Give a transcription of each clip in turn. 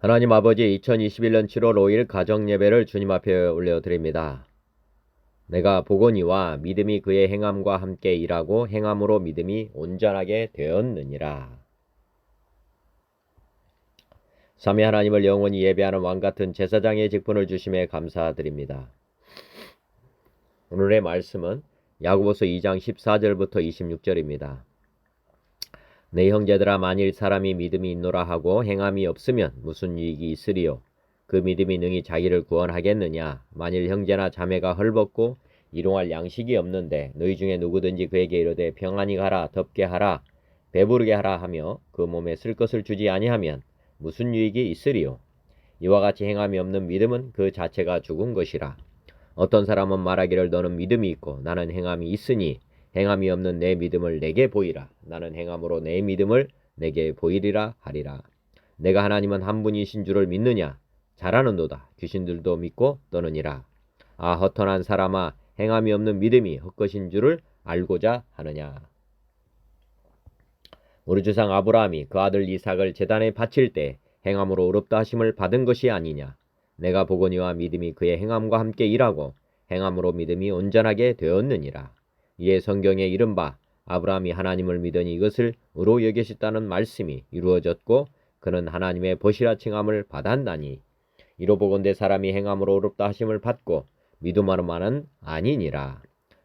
하나님 아버지, 2021년 7월 5일 가정예배를 주님 앞에 올려드립니다. 내가 보거니와 믿음이 그의 행함과 함께 일하고 행함으로 믿음이 온전하게 되었느니라. 삼위 하나님을 영원히 예배하는 왕같은 제사장의 직분을 주심에 감사드립니다. 오늘의 말씀은 야고보서 2장 14절부터 26절입니다. 내 형제들아, 만일 사람이 믿음이 있노라 하고 행함이 없으면 무슨 유익이 있으리요? 그 믿음이 능히 자기를 구원하겠느냐? 만일 형제나 자매가 헐벗고 일용할 양식이 없는데 너희 중에 누구든지 그에게 이르되 평안히 가라, 덥게 하라, 배부르게 하라 하며 그 몸에 쓸 것을 주지 아니하면 무슨 유익이 있으리요? 이와 같이 행함이 없는 믿음은 그 자체가 죽은 것이라. 어떤 사람은 말하기를 너는 믿음이 있고 나는 행함이 있으니 행함이 없는 내 믿음을 내게 보이라. 나는 행함으로 내 믿음을 내게 보이리라 하리라. 내가 하나님은 한 분이신 줄을 믿느냐? 잘하는도다. 귀신들도 믿고 떠느니라. 아, 허탄한 사람아, 행함이 없는 믿음이 헛것인 줄을 알고자 하느냐? 우리 조상 아브라함이 그 아들 이삭을 제단에 바칠 때 행함으로 의롭다 하심을 받은 것이 아니냐? 내가 보거니와 믿음이 그의 행함과 함께 일하고 행함으로 믿음이 온전하게 되었느니라. 이에 성경에 이른바 아브라함이 하나님을 믿으니 이것을 의로 여기셨다는 말씀이 이루어졌고 그는 하나님의 벗이라 칭함을 받았나니, 이로 보건대 사람이 행함으로 의롭다 하심을 받고 믿음으로만은 아니니라.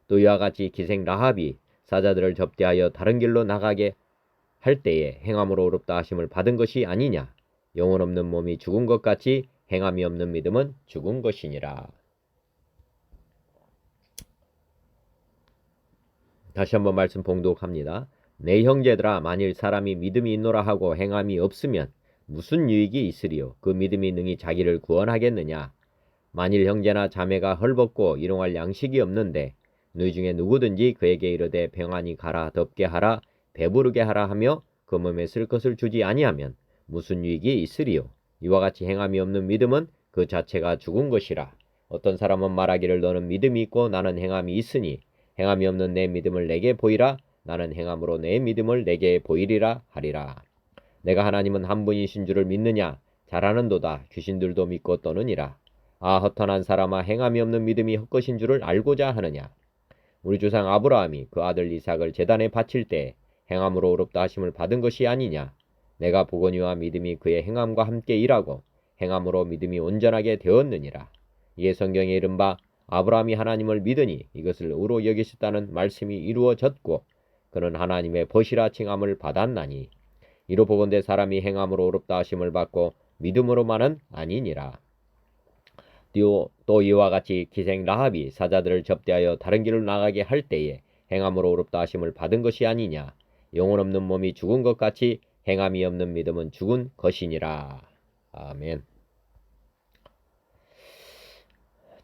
또 이와 같이 기생 라합이 사자들을 접대하여 다른 길로 나가게 할 때에 행함으로 의롭다 하심을 받은 것이 아니냐? 영혼 없는 몸이 죽은 것 같이 행함이 없는 믿음은 죽은 것이니라. 다시 한번 말씀 봉독합니다. 내 형제들아, 만일 사람이 믿음이 있노라 하고 행함이 없으면 무슨 유익이 있으리요? 그 믿음이 능히 자기를 구원하겠느냐? 만일 형제나 자매가 헐벗고 일용할 양식이 없는데 너희 중에 누구든지 그에게 이르되 평안히 가라, 덥게 하라, 배부르게 하라 하며 그 몸에 쓸 것을 주지 아니하면 무슨 유익이 있으리요? 이와 같이 행함이 없는 믿음은 그 자체가 죽은 것이라. 어떤 사람은 말하기를 너는 믿음이 있고 나는 행함이 있으니 행함이 없는 내 믿음을 내게 보이라. 나는 행함으로 내 믿음을 내게 보이리라 하리라. 내가 하나님은 한 분이신 줄을 믿느냐? 잘하는도다. 귀신들도 믿고 떠느니라. 아, 허탄한 사람아, 행함이 없는 믿음이 헛것인 줄을 알고자 하느냐? 우리 조상 아브라함이 그 아들 이삭을 제단에 바칠 때 행함으로 의롭다 하심을 받은 것이 아니냐? 내가 보거니와 믿음이 그의 행함과 함께 일하고 행함으로 믿음이 온전하게 되었느니라. 이에 성경에 이른바 아브라함이 하나님을 믿으니 이것을 의로 여기셨다는 말씀이 이루어졌고 그는 하나님의 벗이라 칭함을 받았나니, 이로 보건대 사람이 행함으로 의롭다 하심을 받고 믿음으로만은 아니니라. 또 이와 같이 기생 라합이 사자들을 접대하여 다른 길로 나가게 할 때에 행함으로 의롭다 하심을 받은 것이 아니냐? 영혼 없는 몸이 죽은 것 같이 행함이 없는 믿음은 죽은 것이니라. 아멘.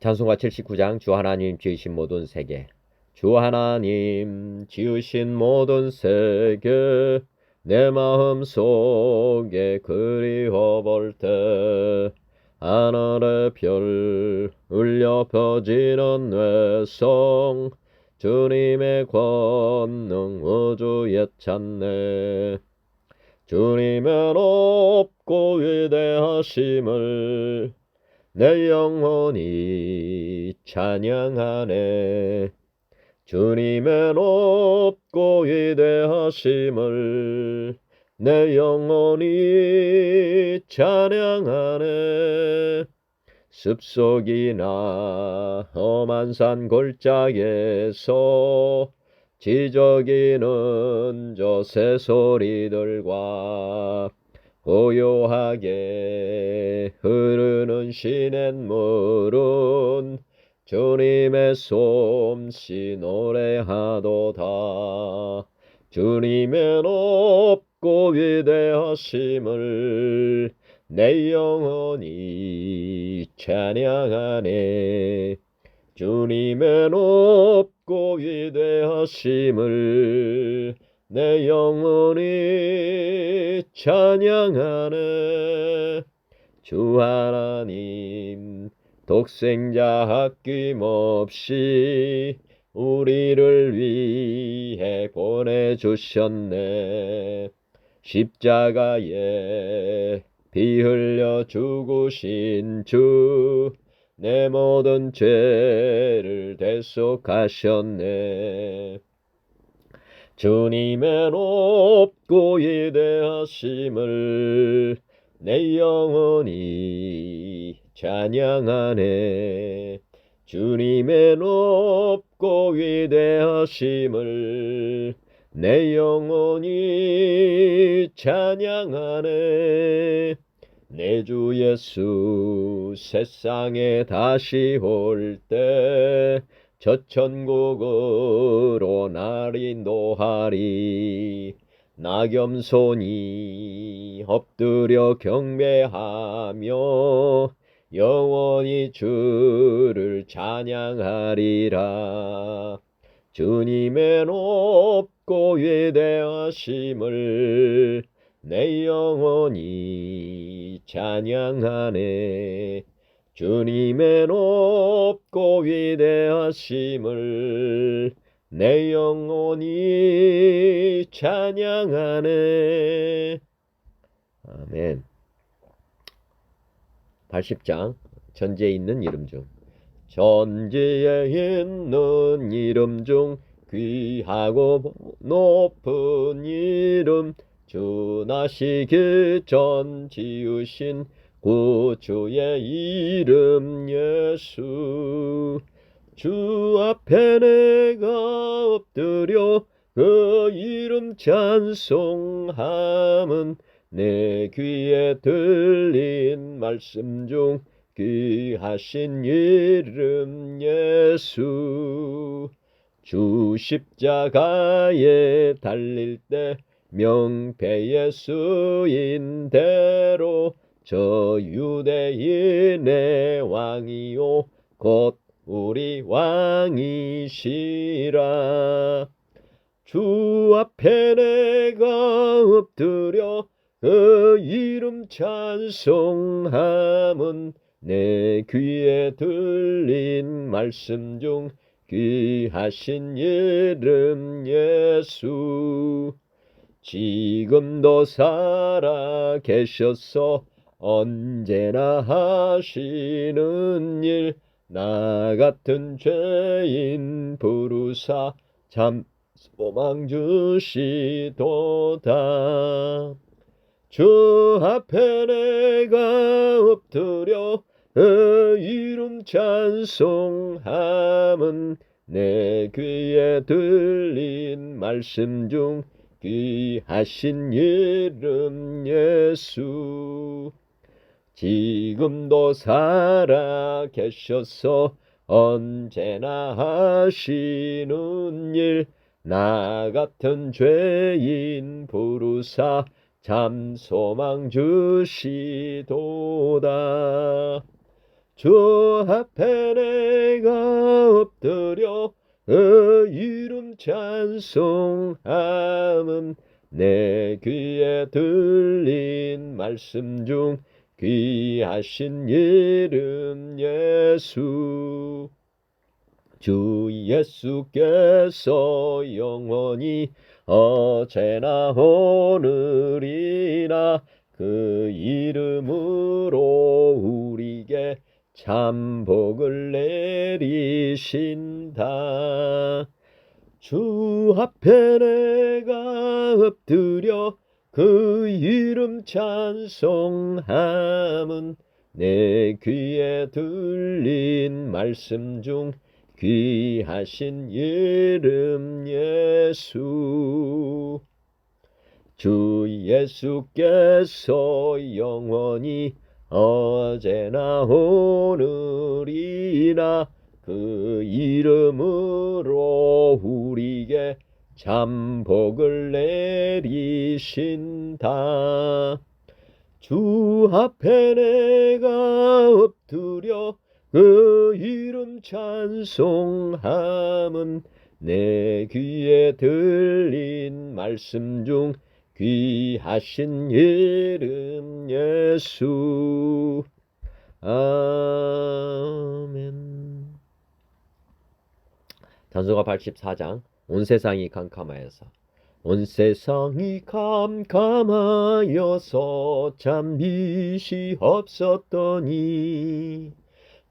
찬송가 79장. 주 하나님 지으신 모든 세계. 주 하나님 지으신 모든 세계 내 마음 속에 그리워 볼 때 하늘의 별 울려 퍼지는 뇌성 주님의 권능 우주에 찾네. 주님의 높고 위대하심을 내 영혼이 찬양하네. 주님의 높고 위대하심을 내 영혼이 찬양하네. 습속이나 험한 산 골짜기에서 지저귀는 저 새소리들과 고요하게 흐르는 시냇물은 주님의 솜씨 노래하도다. 주님의 높고 위대하심을 내 영혼이 찬양하네. 주님의 높고 위대하심을 내 영혼이 찬양하네. 주 하나님 독생자 아낌없이 우리를 위해 보내주셨네. 십자가에 피 흘려 죽으신 주 내 모든 죄를 대속하셨네. 주님의 높고 위대하심을 내 영혼이 찬양하네. 주님의 높고 위대하심을 내 영혼이 찬양하네. 내 주 예수 세상에 다시 올 때 저 천국으로 날 인도하리. 나 겸손히 엎드려 경배하며 영원히 주를 찬양하리라. 주님의 높고 위대하심을 내 영혼이 찬양하네. 주님의 높고 위대하심을 내 영혼이 찬양하네. 아멘. 80장 전지에 있는 이름 중 전지에 있는 이름 중 귀하고 높은 이름 주 나시기 전 지으신 구주의 이름 예수. 주 앞에 내가 엎드려 그 이름 찬송함은 내 귀에 들린 말씀 중 귀하신 이름 예수. 주 십자가에 달릴 때 명패의 수인대로 저 유대인의 왕이요 곧 우리 왕이시라. 주 앞에 내가 엎드려 그 이름 찬송함은 내 귀에 들린 말씀 중 귀하신 이름 예수. 지금도 살아 계셔서 언제나 하시는 일 나 같은 죄인 부르사 참 소망 주시도다. 주 앞에 내가 엎드려 그 이름 찬송함은 내 귀에 들린 말씀 중 귀하신 이름 예수. 지금도 살아 계셔서 언제나 하시는 일 나 같은 죄인 부르사 참 소망 주시도다. 주 앞에 내가 엎드려 그 이름 찬송함은 내 귀에 들린 말씀 중 귀하신 이름 예수. 주 예수께서 영원히 어제나 오늘이나 그 이름으로 우리에게 참 복을 내리신다. 주 앞에 내가 엎드려 그 이름 찬송함은 내 귀에 들린 말씀 중 귀하신 이름 예수. 주 예수께서 영원히 어제나 오늘이나 그 이름으로 우리에게 참 복을 내리신다. 주 앞에 내가 엎드려 그 이름 찬송함은 내 귀에 들린 말씀 중 귀하신 이름 예수. 아멘. 단수가 84장 온 세상이 캄캄하여서 온 세상이 캄캄하여서 참 빛이 없었더니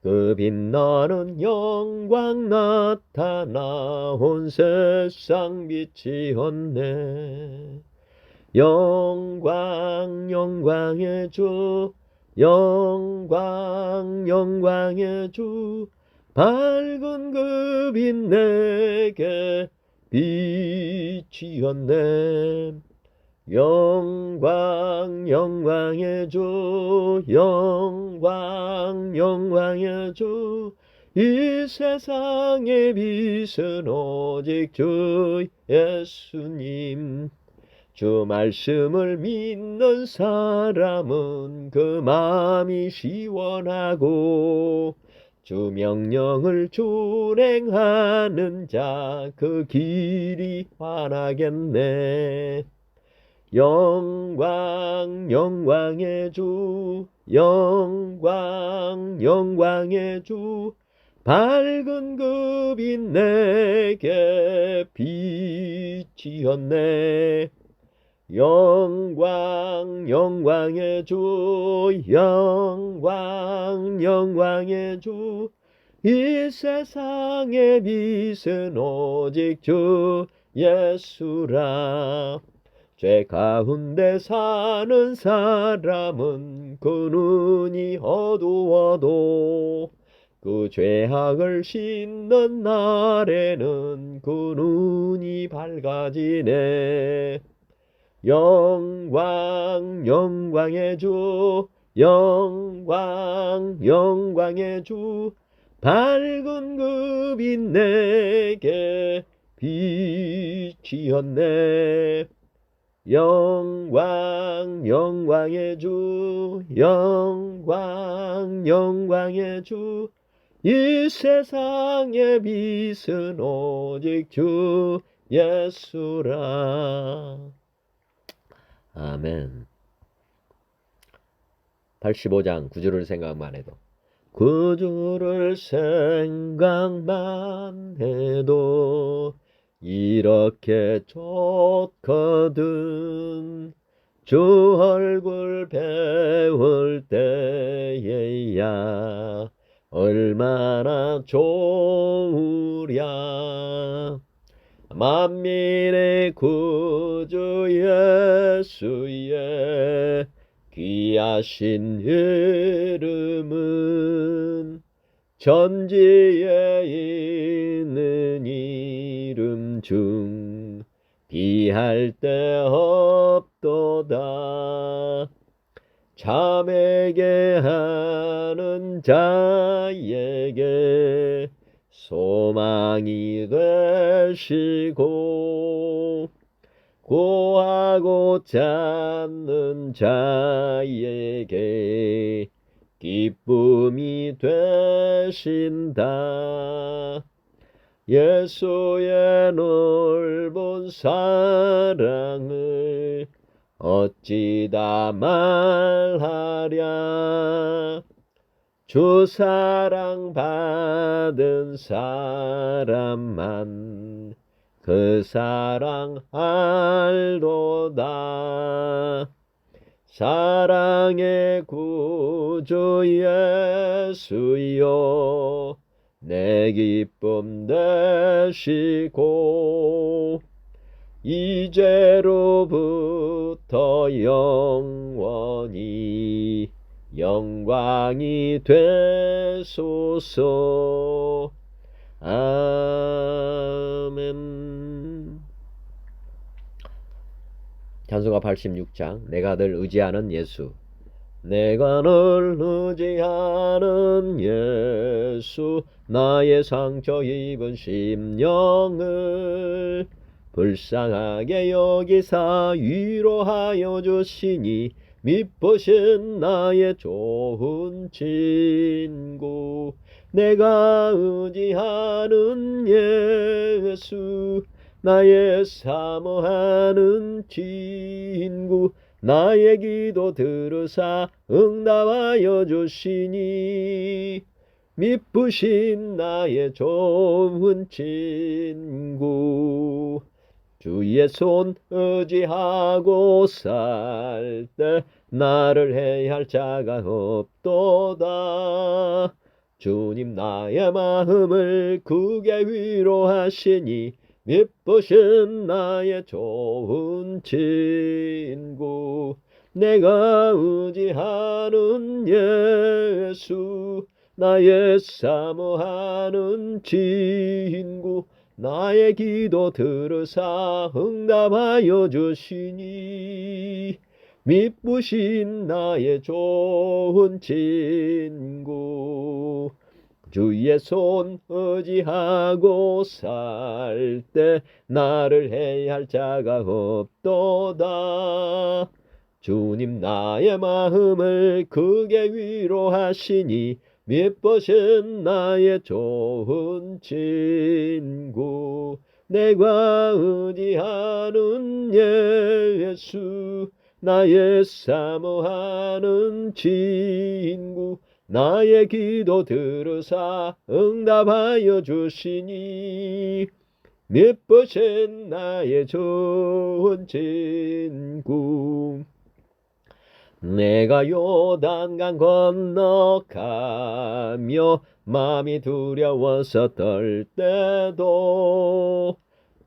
그 빛나는 영광 나타나 온 세상 빛이었네. 영광 영광의 주, 영광 영광의 주, 밝은 그 빛 내게 빛이었네. 영광 영광의 주, 영광 영광의 주, 이 세상의 빛은 오직 주 예수님. 주 말씀을 믿는 사람은 그 마음이 시원하고 주 명령을 준행하는 자 그 길이 환하겠네. 영광 영광의 주, 영광 영광의 주, 밝은 그 빛 내게 빛이었네. 영광 영광의 주, 영광 영광의 주, 이 세상의 빛은 오직 주 예수라. 죄 가운데 사는 사람은 그 눈이 어두워도 그 죄악을 씻는 날에는 그 눈이 밝아지네. 영광 영광의 주, 영광 영광의 주, 밝은 그 빛 내게 빛이었네. 영광 영광의 주, 영광 영광의 주, 이 세상의 빛은 오직 주 예수라. 아멘. 85장 9절을 생각만 해도, 구주를 생각만 해도 이렇게 좋거든. 주 얼굴 배울 때에야 얼마나 좋으랴. 만민의 구주 예수의 귀하신 이름은 천지에 있는 이름 중 비할 데 없도다. 참에게 하는 자에게 소망이 되시고 구하고 찾는 자에게 기쁨이 되신다. 예수의 넓은 사랑을 어찌 다 말하랴. 주 사랑 받은 사람만 그 사랑 알도다. 사랑의 구주 예수여 내 기쁨 되시고 이제로부터 영원히 영광이 되소서. 아멘. 찬송가 86장 내가 늘 의지하는 예수. 내가 늘 의지하는 예수, 나의 상처 입은 심령을 불쌍하게 여기사 위로하여 주시니 미쁘신 나의 좋은 친구. 내가 의지하는 예수, 나의 사모하는 친구. 나의 기도 들으사 응답하여 주시니 미쁘신 나의 좋은 친구. 주의 손 의지하고 살 때 나를 해할 자가 없도다. 주님 나의 마음을 크게 위로하시니 미쁘신 나의 좋은 친구. 내가 의지하는 예수, 나의 사모하는 친구. 나의 기도 들으사 응답하여 주시니 미쁘신 나의 좋은 친구. 주의 손 의지하고 살 때 나를 해할 자가 없도다. 주님 나의 마음을 크게 위로하시니 미쁘신 나의 좋은 친구. 내가 의지하는 예수, 나의 사모하는 친구. 나의 기도 들으사 응답하여 주시니 미쁘신 나의 좋은 친구. 내가 요단강 건너가며 마음이 두려워서 떨 때도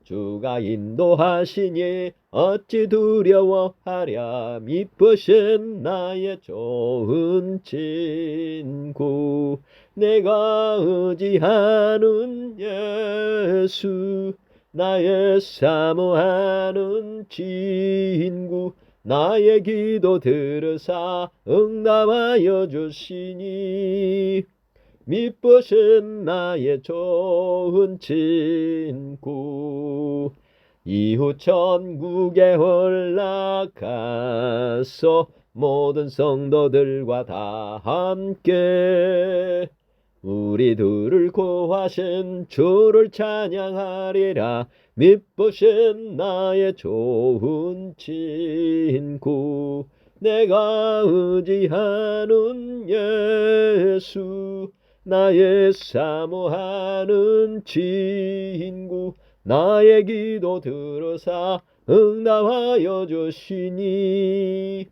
주가 인도하시니 어찌 두려워하랴. 미쁘신 나의 좋은 친구. 내가 의지하는 예수, 나의 사모하는 친구. 나의 기도 들으사 응답하여 주시니 미쁘신 나의 좋은 친구. 이후 천국에 올라가서 모든 성도들과 다 함께 우리 둘을 구하신 주를 찬양하리라. 미쁘신 나의 좋은 친구. 내가 의지하는 예수, 나의 사모하는 친구. 나의 기도 들으사 응답하여 주시니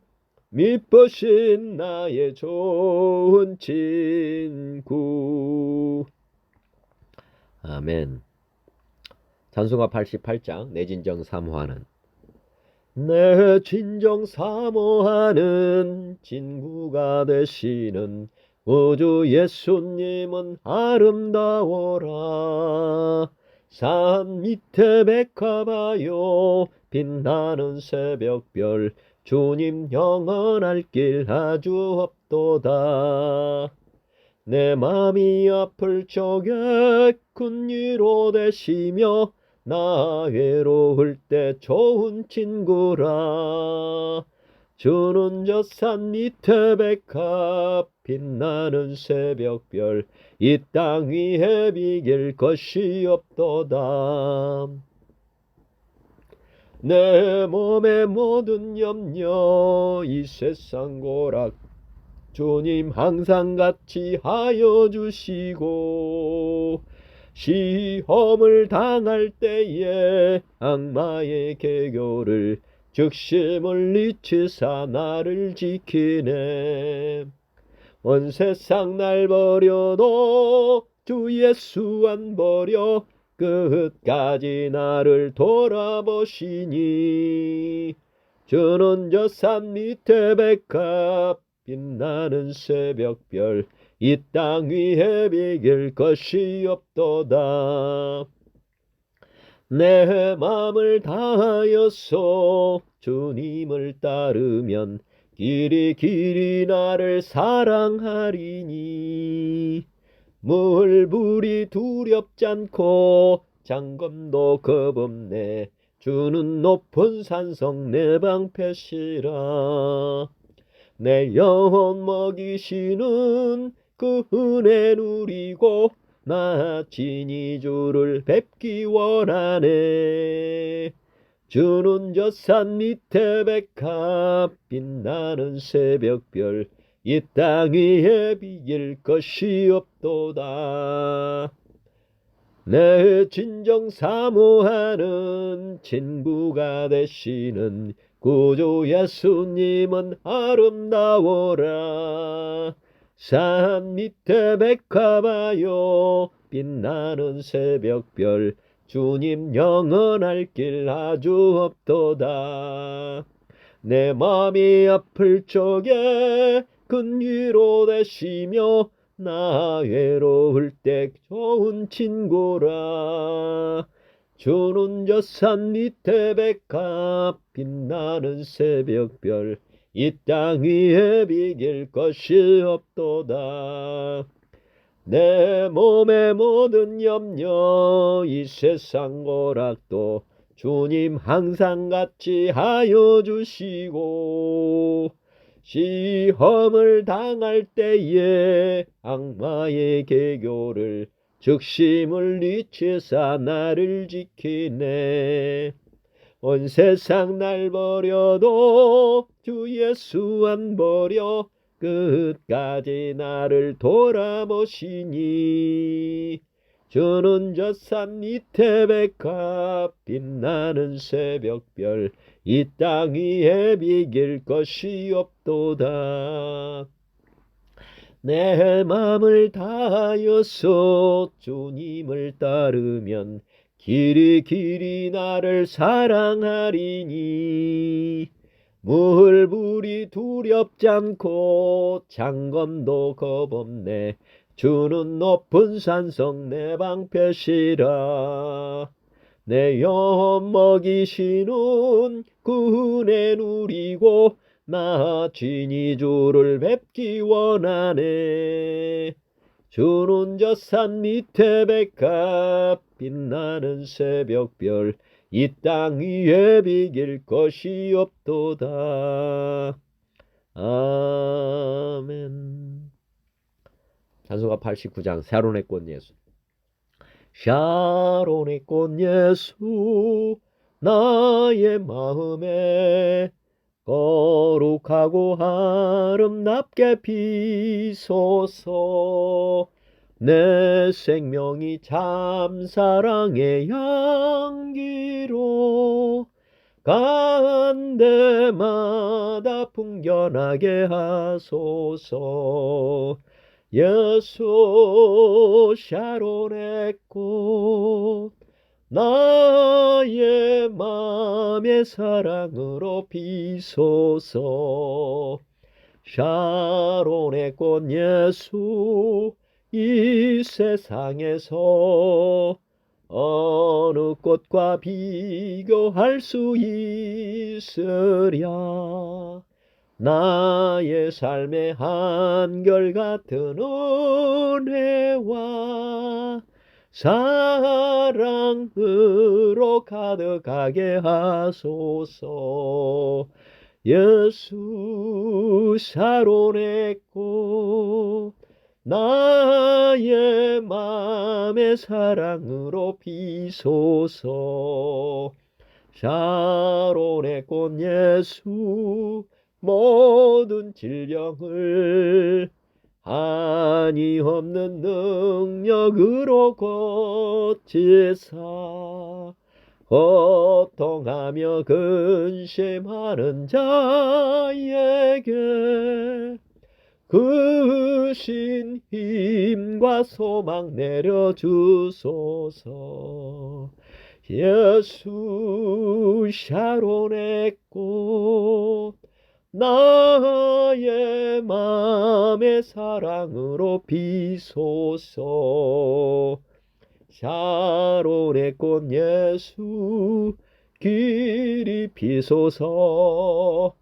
미쁘신 나의 좋은 친구. 아멘. 찬송가 88장 내 진정 사모하는. 내 진정 사모하는 친구가 되시는 우주 예수님은 아름다워라. 산 밑에 백합하여 빛나는 새벽별, 주님 영원할 길 아주 없도다. 내 맘이 아플 적에 큰 위로 되시며 나 외로울 때 좋은 친구라. 주는 저 산 밑에 백합 빛나는 새벽별, 이 땅 위에 비길 것이 없도다. 내 몸의 모든 염려 이 세상 고락 주님 항상 같이 하여 주시고, 시험을 당할 때에 악마의 계교를 즉시 물리치사 나를 지키네. 온 세상 날 버려도 주 예수 안 버려 끝까지 나를 돌아보시니. 주는 저 산 밑에 백합 빛나는 새벽별, 이 땅 위에 비길 것이 없도다. 내 맘을 다하여서 주님을 따르면 길이 길이 나를 사랑하리니. 물불이 두렵지 않고 장검도 겁없네. 주는 높은 산성 내 방패시라. 내 영혼 먹이시는 그 은혜 누리고 나 친히 주를 뵙기 원하네. 주는 저 산 밑에 백합 빛나는 새벽별, 이 땅 위에 비길 것이 없도다. 내 진정 사모하는 친구가 되시는 구주 예수님은 아름다워라. 산 밑에 백화바요 빛나는 새벽별 주님 영원할 길 아주 없도다. 내 맘이 아플 적에 큰 위로 되시며 나 외로울 때 좋은 친구라. 주는 저 산 밑에 백합 빛나는 새벽별 이 땅 위에 비길 것이 없도다. 내 몸의 모든 염려 이 세상 고락도 주님 항상 같이 하여 주시고 시험을 당할 때에 악마의 계교를 즉시 물리치사 나를 지키네. 온 세상 날 버려도 주 예수 안 버려 끝까지 나를 돌아보시니. 주는 저 산 밑에 백합 빛나는 새벽별 이 땅 위에 비길 것이 없도다. 내 맘을 다하여서 주님을 따르면 길이 나를 사랑하리니. 물불이 두렵지 않고 장검도 겁없네. 주는 높은 산성 내 방패시라. 내 영혼 먹이시는 그 은혜 누리고 나 진이 주를 뵙기 원하네. 주는 저 산 밑에 백합 빛나는 새벽별 이 땅 위에 비길 것이 없도다. 아멘. 찬송가 89장 샤론의 꽃 예수. 샤론의 꽃 예수 나의 마음에 거룩하고 아름답게 피소서. 내 생명이 참 사랑의 향기로 간 데마다 풍겨나게 하소서. 예수 샤론의 꽃 나의 맘의 사랑으로 피소서. 샤론의 꽃 예수 이 세상에서 어느 꽃과 비교할 수 있으랴. 나의 삶의 한결같은 은혜와 사랑으로 가득하게 하소서. 예수 샤론의 꽃 나의 맘의 사랑으로 피소서. 샤론의 꽃 예수 모든 질병을 한이 없는 능력으로 고치사. 고통하며 근심하는 자에게 그 신 힘과 소망 내려주소서. 예수 샤론의 꽃 나의 맘의 사랑으로 피소서. 샤론의 꽃 예수 길이 피소서.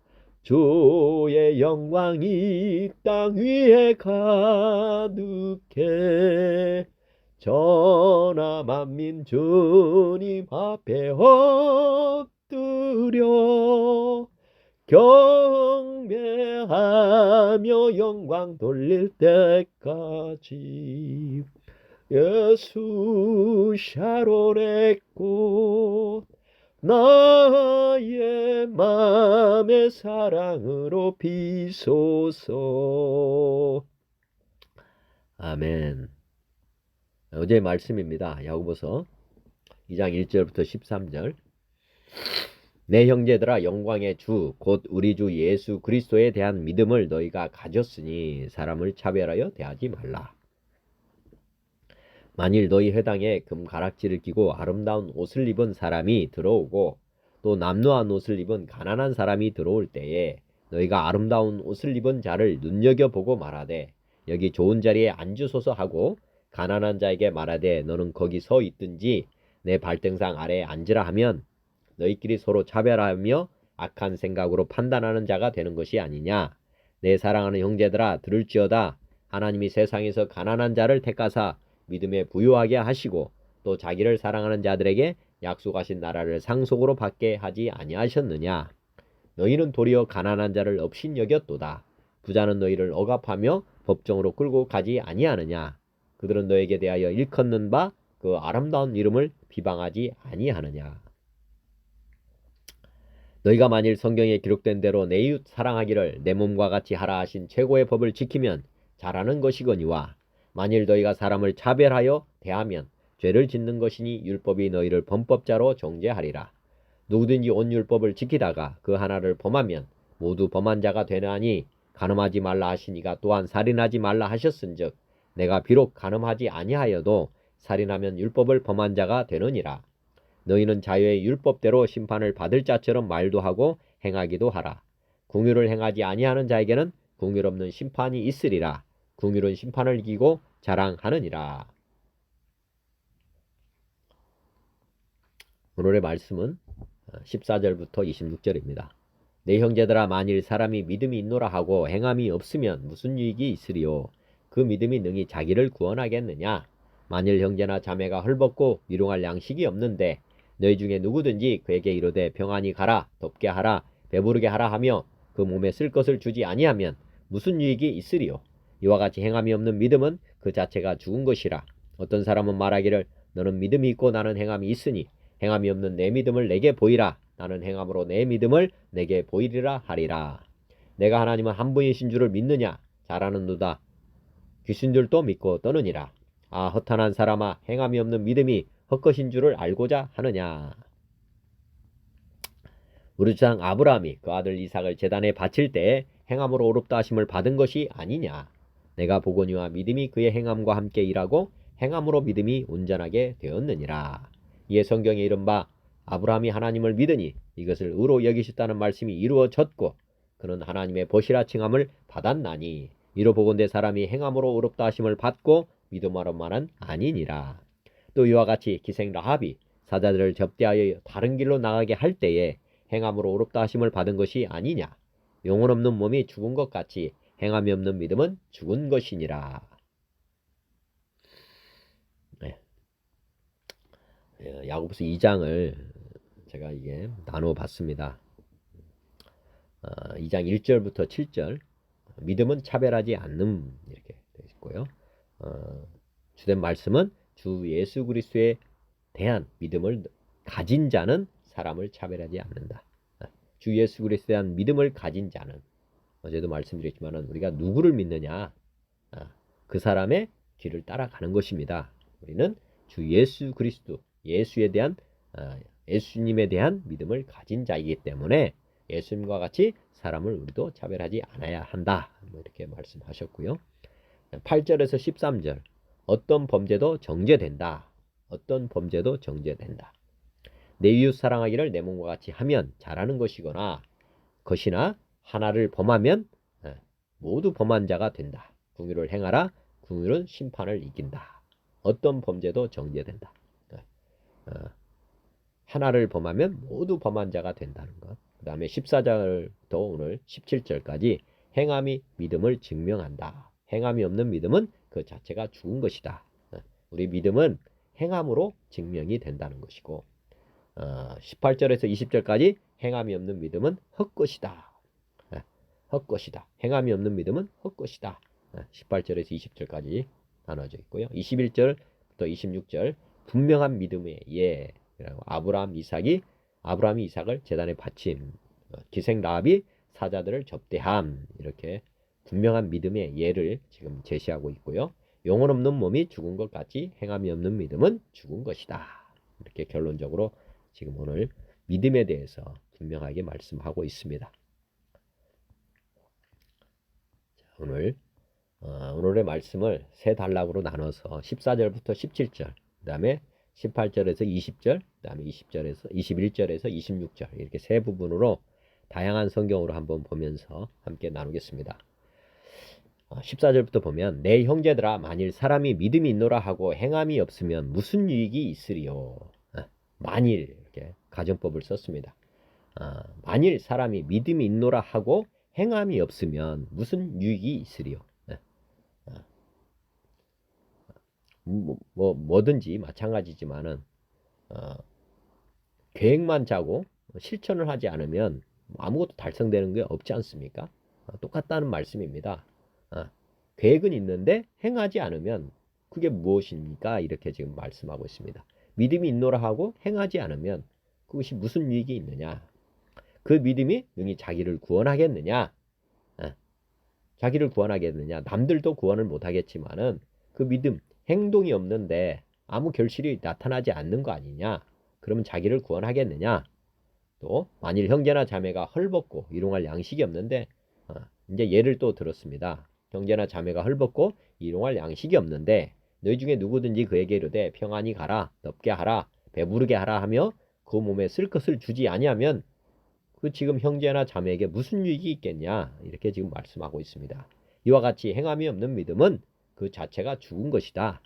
주의 영광이 땅 위에 가득해. 전하 만민 주님 앞에 엎드려 경배하며 영광 돌릴 때까지. 예수 샤론의 꽃 나의 맘의 사랑으로 피소서. 아멘. 어제 말씀입니다. 야고보서 2장 1절부터 13절. 내 형제들아 영광의 주 곧 우리 주 예수 그리스도에 대한 믿음을 너희가 가졌으니 사람을 차별하여 대하지 말라. 만일 너희 회당에 금 가락지를 끼고 아름다운 옷을 입은 사람이 들어오고 또 남루한 옷을 입은 가난한 사람이 들어올 때에 너희가 아름다운 옷을 입은 자를 눈여겨보고 말하되 여기 좋은 자리에 앉으소서 하고 가난한 자에게 말하되 너는 거기 서 있든지 내 발등상 아래에 앉으라 하면 너희끼리 서로 차별하며 악한 생각으로 판단하는 자가 되는 것이 아니냐. 내 사랑하는 형제들아 들을지어다. 하나님이 세상에서 가난한 자를 택하사 믿음에 부유하게 하시고 또 자기를 사랑하는 자들에게 약속하신 나라를 상속으로 받게 하지 아니하셨느냐. 너희는 도리어 가난한 자를 업신여겼도다. 부자는 너희를 억압하며 법정으로 끌고 가지 아니하느냐. 그들은 너에게 대하여 일컫는 바 그 아름다운 이름을 비방하지 아니하느냐. 너희가 만일 성경에 기록된 대로 내 이웃 사랑하기를 내 몸과 같이 하라 하신 최고의 법을 지키면 잘하는 것이거니와 만일 너희가 사람을 차별하여 대하면 죄를 짓는 것이니 율법이 너희를 범법자로 정죄하리라. 누구든지 온 율법을 지키다가 그 하나를 범하면 모두 범한 자가 되나니 간음하지 말라 하시니가 또한 살인하지 말라 하셨은즉 내가 비록 간음하지 아니하여도 살인하면 율법을 범한 자가 되느니라. 너희는 자유의 율법대로 심판을 받을 자처럼 말도 하고 행하기도 하라. 궁유를 행하지 아니하는 자에게는 궁율 없는 심판이 있으리라. 궁율은 심판을 이기고 자랑하느니라. 오늘의 말씀은 14절부터 26절입니다. 내 형제들아 만일 사람이 믿음이 있노라 하고 행함이 없으면 무슨 유익이 있으리요. 그 믿음이 능히 자기를 구원하겠느냐. 만일 형제나 자매가 헐벗고 일용할 양식이 없는데 너희 중에 누구든지 그에게 이르되 평안히 가라 덥게 하라 배부르게 하라 하며 그 몸에 쓸 것을 주지 아니하면 무슨 유익이 있으리요. 이와 같이 행함이 없는 믿음은 그 자체가 죽은 것이라. 어떤 사람은 말하기를 너는 믿음이 있고 나는 행함이 있으니 행함이 없는 내 믿음을 내게 보이라. 나는 행함으로 내 믿음을 내게 보이리라 하리라. 내가 하나님은 한 분이신 줄을 믿느냐. 잘하는도다. 귀신들도 믿고 떠느니라. 아 허탄한 사람아 행함이 없는 믿음이 헛것인 줄을 알고자 하느냐. 우리 조상 아브라함이 그 아들 이삭을 제단에 바칠 때에 행함으로 어렵다 하심을 받은 것이 아니냐. 내가 보거니와 믿음이 그의 행함과 함께 일하고 행함으로 믿음이 온전하게 되었느니라. 이에 성경에 이른바 아브라함이 하나님을 믿으니 이것을 의로 여기셨다는 말씀이 이루어졌고 그는 하나님의 벗이라 칭함을 받았나니 이로 보건대 사람이 행함으로 어렵다 하심을 받고 믿음으로만은 아니니라. 또 이와 같이 기생 라합이 사자들을 접대하여 다른 길로 나가게 할 때에 행함으로 어렵다 하심을 받은 것이 아니냐. 영혼 없는 몸이 죽은 것 같이 행함이 없는 믿음은 죽은 것이니라. 네. 야고보서 2장을 제가 이게 나누어 봤습니다. 2장 1절부터 7절 믿음은 차별하지 않는 이렇게 되어 있고요. 주된 말씀은 주 예수 그리스도에 대한 믿음을 가진 자는 사람을 차별하지 않는다. 주 예수 그리스도에 대한 믿음을 가진 자는 어제도 말씀드렸지만 우리가 누구를 믿느냐 그 사람의 길을 따라가는 것입니다. 우리는 주 예수 그리스도 예수에 대한 예수님에 대한 믿음을 가진 자이기 때문에 예수님과 같이 사람을 우리도 차별하지 않아야 한다. 이렇게 말씀하셨고요. 8절에서 13절 어떤 범죄도 정죄된다. 어떤 범죄도 정죄된다. 내 이웃 사랑하기를 내 몸과 같이 하면 잘하는 것이거나 것이나 하나를 범하면 모두 범한 자가 된다. 궁유를 행하라. 궁유는 심판을 이긴다. 어떤 범죄도 정죄된다. 하나를 범하면 모두 범한 자가 된다는 것. 그 다음에 14절부터 오늘 17절까지 행함이 믿음을 증명한다. 행함이 없는 믿음은 그 자체가 죽은 것이다. 우리 믿음은 행함으로 증명이 된다는 것이고 18절에서 20절까지 행함이 없는 믿음은 헛것이다. 헛것이다. 행함이 없는 믿음은 헛것이다. 18절에서 20절까지 나눠져 있고요. 21절부터 26절 분명한 믿음의 예. 아브라함이 이삭을 제단에 바침, 기생 라합이 사자들을 접대함 이렇게 분명한 믿음의 예를 지금 제시하고 있고요. 영혼 없는 몸이 죽은 것 같이 행함이 없는 믿음은 죽은 것이다. 이렇게 결론적으로 지금 오늘 믿음에 대해서 분명하게 말씀하고 있습니다. 오늘의 말씀을 세 단락으로 나눠서 14절부터 17절, 그 다음에 18절에서 20절, 그 다음에 20절에서 21절에서 26절 이렇게 세 부분으로 다양한 성경으로 한번 보면서 함께 나누겠습니다. 14절부터 보면 내 형제들아 만일 사람이 믿음이 있노라 하고 행함이 없으면 무슨 유익이 있으리요. 만일 이렇게 가정법을 썼습니다. 만일 사람이 믿음이 있노라 하고 행함이 없으면 무슨 유익이 있으리요. 뭐든지 마찬가지지만은 계획만 짜고 실천을 하지 않으면 아무것도 달성되는 게 없지 않습니까? 똑같다는 말씀입니다. 계획은 있는데 행하지 않으면 그게 무엇입니까? 이렇게 지금 말씀하고 있습니다. 믿음이 있노라 하고 행하지 않으면 그것이 무슨 유익이 있느냐? 그 믿음이 능히 자기를 구원하겠느냐? 자기를 구원하겠느냐? 남들도 구원을 못하겠지만은 그 믿음, 행동이 없는데 아무 결실이 나타나지 않는 거 아니냐? 그러면 자기를 구원하겠느냐? 또 만일 형제나 자매가 헐벗고 일용할 양식이 없는데 이제 예를 또 들었습니다. 형제나 자매가 헐벗고 일용할 양식이 없는데 너희 중에 누구든지 그에게 이르되 평안히 가라, 덥게 하라, 배부르게 하라 하며 그 몸에 쓸 것을 주지 아니하면 그 지금 형제나 자매에게 무슨 유익이 있겠냐? 이렇게 지금 말씀하고 있습니다. 이와 같이 행함이 없는 믿음은 그 자체가 죽은 것이다.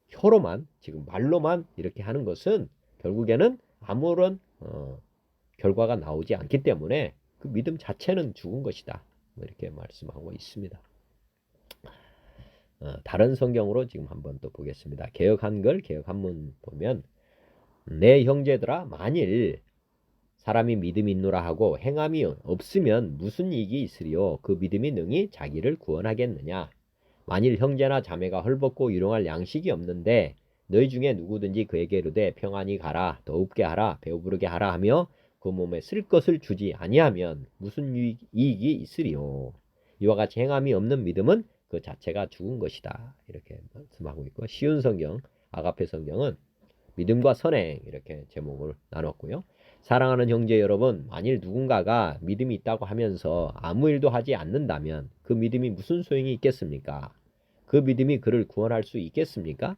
혀로만 지금 말로만 이렇게 하는 것은 결국에는 아무런 결과가 나오지 않기 때문에 그 믿음 자체는 죽은 것이다. 이렇게 말씀하고 있습니다. 다른 성경으로 지금 한번 또 보겠습니다. 개역 한글, 개역 한문 보면 내 형제들아 만일 사람이 믿음이 있노라 하고 행함이 없으면 무슨 이익이 있으리요? 그 믿음이 능히 자기를 구원하겠느냐? 만일 형제나 자매가 헐벗고 일용할 양식이 없는데 너희 중에 누구든지 그에게 이르되 평안히 가라, 더웁게 하라, 배부르게 하라 하며 그 몸에 쓸 것을 주지 아니하면 무슨 이익이 있으리요? 이와 같이 행함이 없는 믿음은 그 자체가 죽은 것이다. 이렇게 말씀하고 있고 쉬운 성경, 아가페 성경은 믿음과 선행 이렇게 제목을 나눴고요. 사랑하는 형제 여러분, 만일 누군가가 믿음이 있다고 하면서 아무 일도 하지 않는다면 그 믿음이 무슨 소용이 있겠습니까? 그 믿음이 그를 구원할 수 있겠습니까?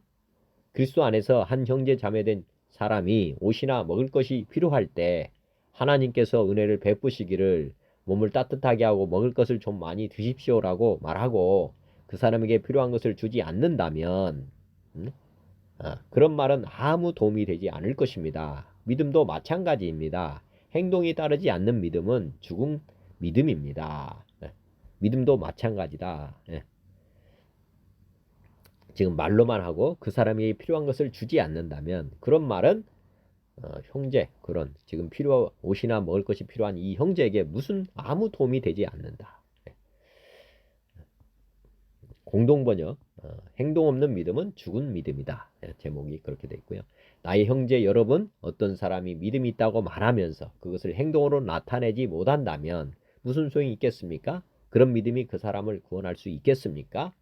그리스도 안에서 한 형제 자매된 사람이 옷이나 먹을 것이 필요할 때 하나님께서 은혜를 베푸시기를 몸을 따뜻하게 하고 먹을 것을 좀 많이 드십시오라고 말하고 그 사람에게 필요한 것을 주지 않는다면 그런 말은 아무 도움이 되지 않을 것입니다. 믿음도 마찬가지입니다. 행동이 따르지 않는 믿음은 죽은 믿음입니다. 믿음도 마찬가지다. 지금 말로만 하고 그 사람이 필요한 것을 주지 않는다면 그런 말은 형제 그런 지금 옷이나 먹을 것이 필요한 이 형제에게 무슨 아무 도움이 되지 않는다. 공동번역 행동 없는 믿음은 죽은 믿음이다. 제목이 그렇게 되어 있고요. 나의 형제 여러분 어떤 사람이 믿음이 있다고 말하면서 그것을 행동으로 나타내지 못한다면 무슨 소용이 있겠습니까? 그런 믿음이 그 사람을 구원할 수 있겠습니까?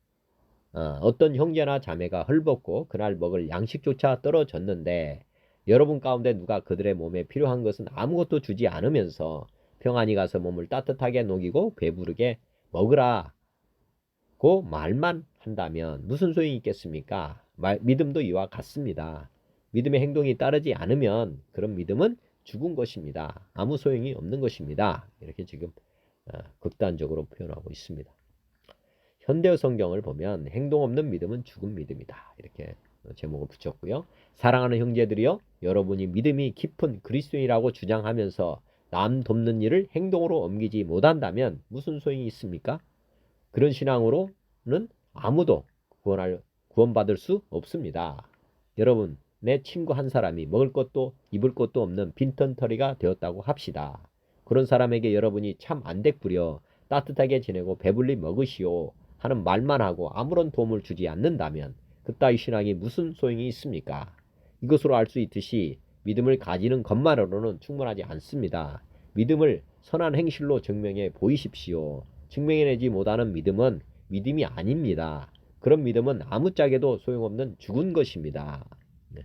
어떤 형제나 자매가 헐벗고 그날 먹을 양식조차 떨어졌는데 여러분 가운데 누가 그들의 몸에 필요한 것은 아무것도 주지 않으면서 평안히 가서 몸을 따뜻하게 녹이고 배부르게 먹으라 고 말만 한다면 무슨 소용이 있겠습니까? 믿음도 이와 같습니다. 믿음의 행동이 따르지 않으면 그런 믿음은 죽은 것입니다. 아무 소용이 없는 것입니다. 이렇게 지금 극단적으로 표현하고 있습니다. 현대어 성경을 보면 행동 없는 믿음은 죽은 믿음이다. 이렇게 제목을 붙였고요. 사랑하는 형제들이여 여러분이 믿음이 깊은 그리스도인이라고 주장하면서 남 돕는 일을 행동으로 옮기지 못한다면 무슨 소용이 있습니까? 그런 신앙으로는 아무도 구원받을 수 없습니다. 여러분, 내 친구 한 사람이 먹을 것도 입을 것도 없는 빈털터리가 되었다고 합시다. 그런 사람에게 여러분이 참 안대꾸려 따뜻하게 지내고 배불리 먹으시오 하는 말만 하고 아무런 도움을 주지 않는다면 그따위 신앙이 무슨 소용이 있습니까? 이것으로 알 수 있듯이 믿음을 가지는 것만으로는 충분하지 않습니다. 믿음을 선한 행실로 증명해 보이십시오. 증명해내지 못하는 믿음은 믿음이 아닙니다. 그런 믿음은 아무짝에도 소용없는 죽은 것입니다. 네.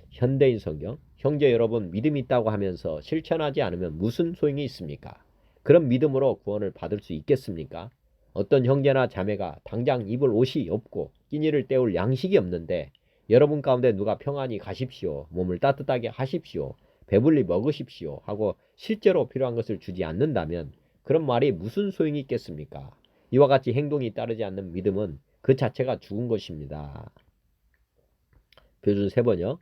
현대인 성경. 형제 여러분, 믿음이 있다고 하면서 실천하지 않으면 무슨 소용이 있습니까? 그런 믿음으로 구원을 받을 수 있겠습니까? 어떤 형제나 자매가 당장 입을 옷이 없고 끼니를 때울 양식이 없는데 여러분 가운데 누가 평안히 가십시오, 몸을 따뜻하게 하십시오, 배불리 먹으십시오 하고 실제로 필요한 것을 주지 않는다면 그런 말이 무슨 소용이 있겠습니까? 이와 같이 행동이 따르지 않는 믿음은 그 자체가 죽은 것입니다. 표준 세 번역.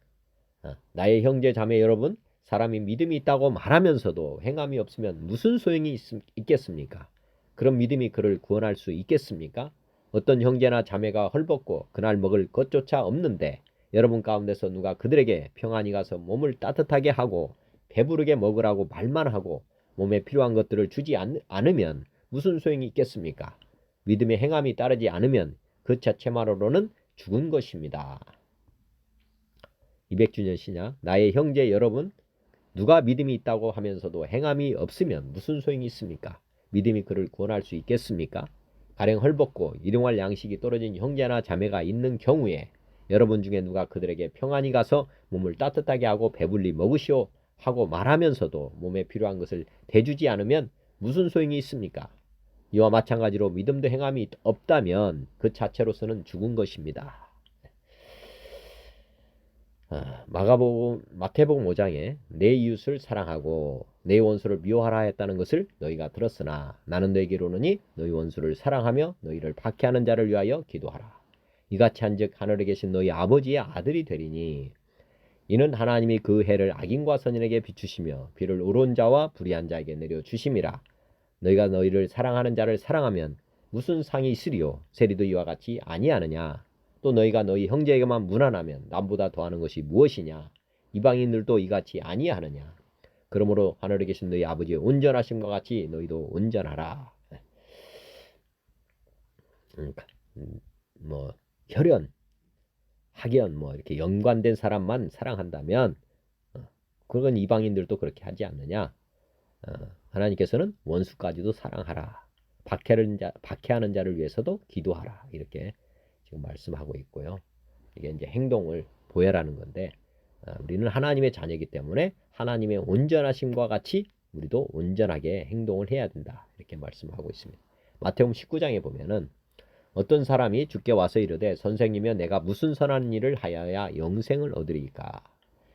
나의 형제 자매 여러분, 사람이 믿음이 있다고 말하면서도 행함이 없으면 무슨 소용이 있겠습니까? 그런 믿음이 그를 구원할 수 있겠습니까? 어떤 형제나 자매가 헐벗고 그날 먹을 것조차 없는데 여러분 가운데서 누가 그들에게 평안히 가서 몸을 따뜻하게 하고 배부르게 먹으라고 말만 하고 몸에 필요한 것들을 주지 않으면 무슨 소용이 있겠습니까? 믿음의 행함이 따르지 않으면 그 자체만으로는 죽은 것입니다. 200주년 신약. 나의 형제 여러분, 누가 믿음이 있다고 하면서도 행함이 없으면 무슨 소용이 있습니까? 믿음이 그를 구원할 수 있겠습니까? 가령 헐벗고 일용할 양식이 떨어진 형제나 자매가 있는 경우에 여러분 중에 누가 그들에게 평안히 가서 몸을 따뜻하게 하고 배불리 먹으시오 하고 말하면서도 몸에 필요한 것을 대주지 않으면 무슨 소용이 있습니까? 이와 마찬가지로 믿음도 행함이 없다면 그 자체로서는 죽은 것입니다. 마태복음 5장에 내 이웃을 사랑하고 내 원수를 미워하라 했다는 것을 너희가 들었으나 나는 너희에게 이르노니 너희 원수를 사랑하며 너희를 박해하는 자를 위하여 기도하라. 이같이 한즉 하늘에 계신 너희 아버지의 아들이 되리니 이는 하나님이 그 해를 악인과 선인에게 비추시며 비를 의로운 자와 불의한 자에게 내려주심이라. 너희가 너희를 사랑하는 자를 사랑하면 무슨 상이 있으리요? 세리도 이와 같이 아니하느냐? 또 너희가 너희 형제에게만 무난하면 남보다 더하는 것이 무엇이냐? 이방인들도 이같이 아니하느냐? 그러므로 하늘에 계신 너희 아버지의 온전하심과 같이 너희도 온전하라. 혈연, 학연 이렇게 연관된 사람만 사랑한다면 그건 이방인들도 그렇게 하지 않느냐? 하나님께서는 원수까지도 사랑하라. 박해하는 자를 위해서도 기도하라. 이렇게 지금 말씀하고 있고요. 이게 이제 행동을 보여라는 건데 우리는 하나님의 자녀이기 때문에 하나님의 온전하심과 같이 우리도 온전하게 행동을 해야 된다. 이렇게 말씀하고 있습니다. 마태복음 19장에 보면은 어떤 사람이 주께 와서 이르되 선생님이여 내가 무슨 선한 일을 하여야 영생을 얻으리까?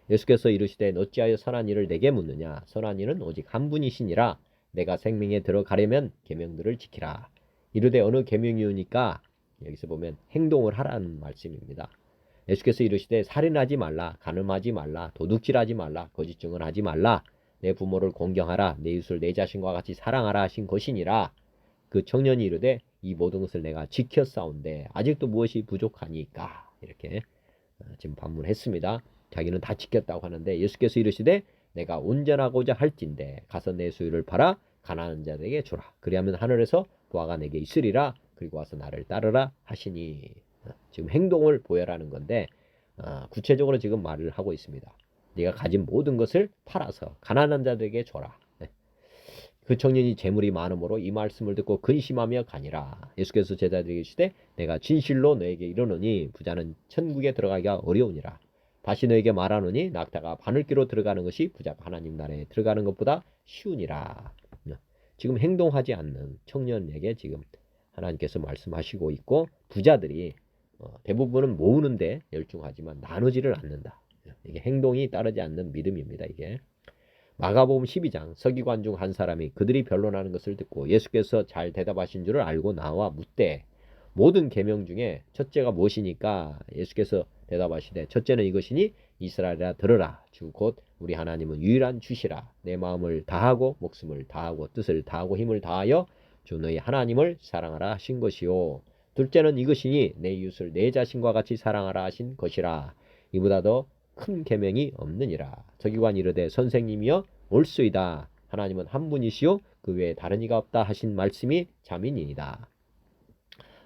예수께서 이르시되 어찌하여 선한 일을 내게 묻느냐? 선한 일은 오직 한 분이시니라. 내가 생명에 들어가려면 계명들을 지키라. 이르되 어느 계명이오니까? 여기서 보면 행동을 하라는 말씀입니다. 예수께서 이르시되 살인하지 말라, 간음하지 말라, 도둑질하지 말라, 거짓 증언하지 말라, 내 부모를 공경하라, 내 이웃을 내 자신과 같이 사랑하라 하신 것이니라. 그 청년이 이르되 이 모든 것을 내가 지켰사온데 아직도 무엇이 부족하니까? 이렇게 지금 반문했습니다. 자기는 다 지켰다고 하는데 예수께서 이르시되 내가 온전하고자 할진대 가서 내 소유를 팔아 가난한 자들에게 주라. 그리하면 하늘에서 보화가 내게 있으리라. 그리고 와서 나를 따르라 하시니. 지금 행동을 보여라는 건데 구체적으로 지금 말을 하고 있습니다. 네가 가진 모든 것을 팔아서 가난한 자들에게 줘라. 그 청년이 재물이 많으므로 이 말씀을 듣고 근심하며 가니라. 예수께서 제자들에게 이르시되 내가 진실로 너에게 이르노니 부자는 천국에 들어가기가 어려우니라. 다시 너에게 말하노니 낙타가 바늘귀로 들어가는 것이 부자가 하나님 나라에 들어가는 것보다 쉬우니라. 지금 행동하지 않는 청년에게 지금 하나님께서 말씀하시고 있고 부자들이 대부분은 모으는데 열중하지만 나누지를 않는다. 이게 행동이 따르지 않는 믿음입니다. 이게 마가복음 12장 서기관 중 한 사람이 그들이 변론하는 것을 듣고 예수께서 잘 대답하신 줄을 알고 나와 묻되 모든 계명 중에 첫째가 무엇이니까? 예수께서 대답하시되 첫째는 이것이니 이스라엘아 들으라. 주 곧 우리 하나님은 유일한 주시라. 내 마음을 다하고 목숨을 다하고 뜻을 다하고 힘을 다하여 주 너희 하나님을 사랑하라 하신 것이요. 둘째는 이것이니 내 이웃을 내 자신과 같이 사랑하라 하신 것이라. 이보다 더 큰 계명이 없느니라. 서기관 이르되 선생님이여 옳소이다. 하나님은 한 분이시요 그 외에 다른 이가 없다 하신 말씀이 잠이니이다.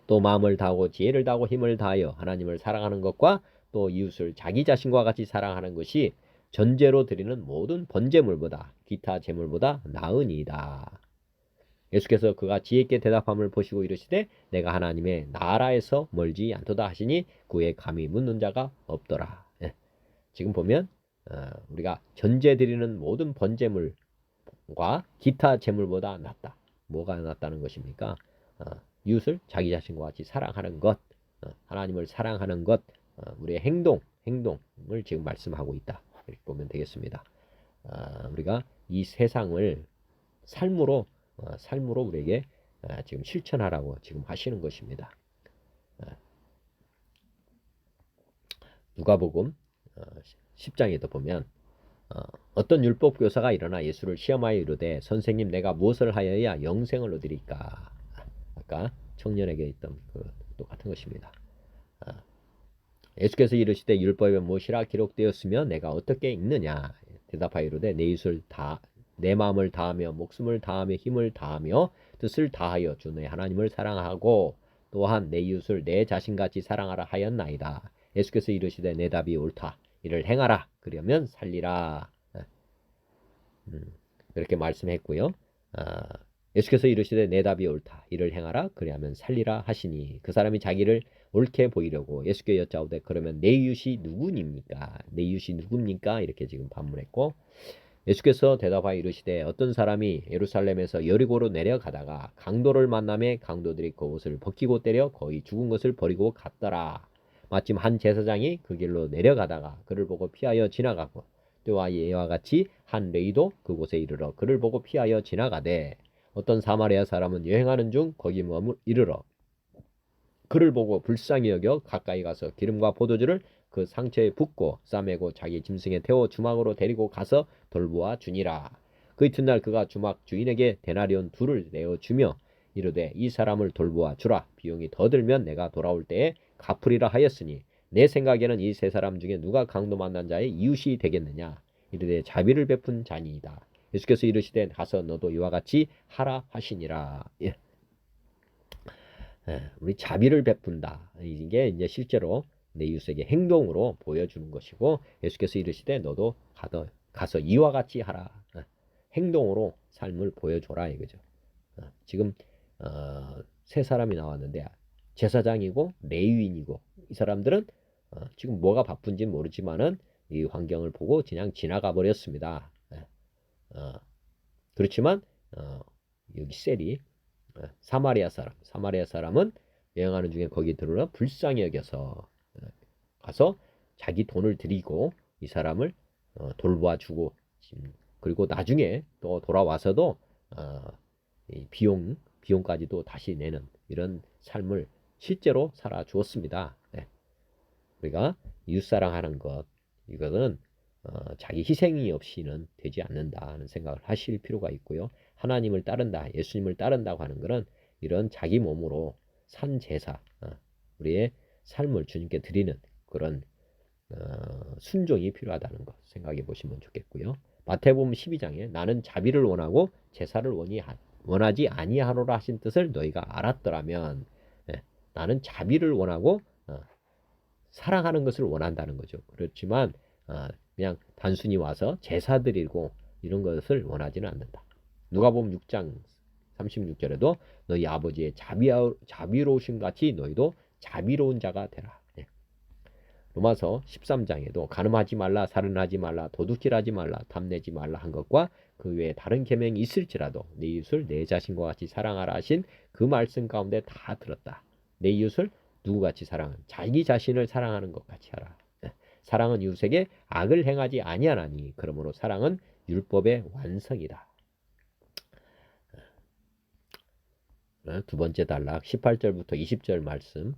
또 마음을 다하고 지혜를 다하고 힘을 다하여 하나님을 사랑하는 것과 또 이웃을 자기 자신과 같이 사랑하는 것이 전제로 드리는 모든 번제물보다 기타 제물보다 나으니이다. 예수께서 그가 지혜 있게 대답함을 보시고 이르시되 내가 하나님의 나라에서 멀지 않도다 하시니 그에 감히 묻는 자가 없더라. 예. 지금 보면 우리가 전제 드리는 모든 번제물과 기타 제물보다 낫다. 뭐가 낫다는 것입니까? 이웃을 자기 자신과 같이 사랑하는 것, 하나님을 사랑하는 것, 우리의 행동을 지금 말씀하고 있다. 이렇게 보면 되겠습니다. 우리가 이 세상을 삶으로 우리에게 지금 실천하라고 지금 하시는 것입니다. 누가복음 10장에도 보면 어떤 율법 교사가 일어나 예수를 시험하여 이르되 선생님 내가 무엇을 하여야 영생을 얻으리까? 아까 청년에게 있던 그 똑같은 것입니다. 예수께서 이르시되 율법에 무엇이라 기록되었으며 내가 어떻게 읽느냐? 대답하여 이르되 내 마음을 다하며 목숨을 다하며 힘을 다하며 뜻을 다하여 주 내 하나님을 사랑하고 또한 내 이웃을 내 자신같이 사랑하라 하였나이다. 예수께서 이르시되 내 답이 옳다. 이를 행하라. 그러면 살리라. 그렇게 말씀했고요. 예수께서 이르시되 내 답이 옳다. 이를 행하라. 그리하면 살리라 하시니 그 사람이 자기를 옳게 보이려고 예수께 여짜오되 그러면 내 이웃이 누구입니까? 내 이웃이 누굽니까? 이렇게 지금 반문했고 예수께서 대답하여 이르시되 어떤 사람이 예루살렘에서 여리고로 내려가다가 강도를 만나매 강도들이 그 옷을 벗기고 때려 거의 죽은 것을 버리고 갔더라. 마침 한 제사장이 그 길로 내려가다가 그를 보고 피하여 지나가고 또한 이와 같이 한 레위도 그곳에 이르러 그를 보고 피하여 지나가되 어떤 사마리아 사람은 여행하는 중 거기 이르러 그를 보고 불쌍히 여겨 가까이 가서 기름과 포도주를 그 상처에 붓고 싸매고 자기 짐승에 태워 주막으로 데리고 가서 돌보아 주니라. 그 이튿날 그가 주막 주인에게 데나리온 둘을 내어 주며 이르되 이 사람을 돌보아 주라. 비용이 더 들면 내가 돌아올 때에 갚으리라 하였으니 내 생각에는 이 세 사람 중에 누가 강도 만난 자의 이웃이 되겠느냐. 이르되 자비를 베푼 자니이다. 예수께서 이르시되 가서 너도 이와 같이 하라 하시니라. 예. 우리 자비를 베푼다. 이게 이제 실제로 내 이웃에게 행동으로 보여주는 것이고 예수께서 이르시되 너도 가서 이와 같이 하라. 행동으로 삶을 보여줘라 이거죠. 지금 세 사람이 나왔는데 제사장이고 레위인이고 이 사람들은 지금 뭐가 바쁜지는 모르지만은 이 환경을 보고 그냥 지나가 버렸습니다. 그렇지만 여기 셀이 사마리아 사람은 여행하는 중에 거기 들어라 불쌍히 여겨서 가서 자기 돈을 들이고 이 사람을 돌보아 주고 그리고 나중에 또 돌아와서도 이 비용까지도 다시 내는 이런 삶을 실제로 살아 주었습니다. 우리가 이웃사랑하는 것 이것은 자기 희생이 없이는 되지 않는다는 생각을 하실 필요가 있고요. 하나님을 따른다, 예수님을 따른다고 하는 것은 이런 자기 몸으로 산 제사, 우리의 삶을 주님께 드리는 그런 순종이 필요하다는 것 생각해 보시면 좋겠고요. 마태복음 12장에 나는 자비를 원하고 제사를 원하지 아니하노라 하신 뜻을 너희가 알았더라면 나는 자비를 원하고 사랑하는 것을 원한다는 거죠. 그렇지만 그냥 단순히 와서 제사 드리고 이런 것을 원하지는 않는다. 누가복음 6장 36절에도 너희 아버지의 자비로우신 같이 너희도 자비로운 자가 되라. 로마서 13장에도 간음하지 말라, 살인하지 말라, 도둑질하지 말라, 탐내지 말라 한 것과 그 외에 다른 계명이 있을지라도 내 이웃을 내 자신과 같이 사랑하라 하신 그 말씀 가운데 다 들었다. 내 이웃을 누구같이 사랑하는 자기 자신을 사랑하는 것 같이 하라. 사랑은 이웃에게 악을 행하지 아니하나니 그러므로 사랑은 율법의 완성이다. 두 번째 단락 18절부터 20절 말씀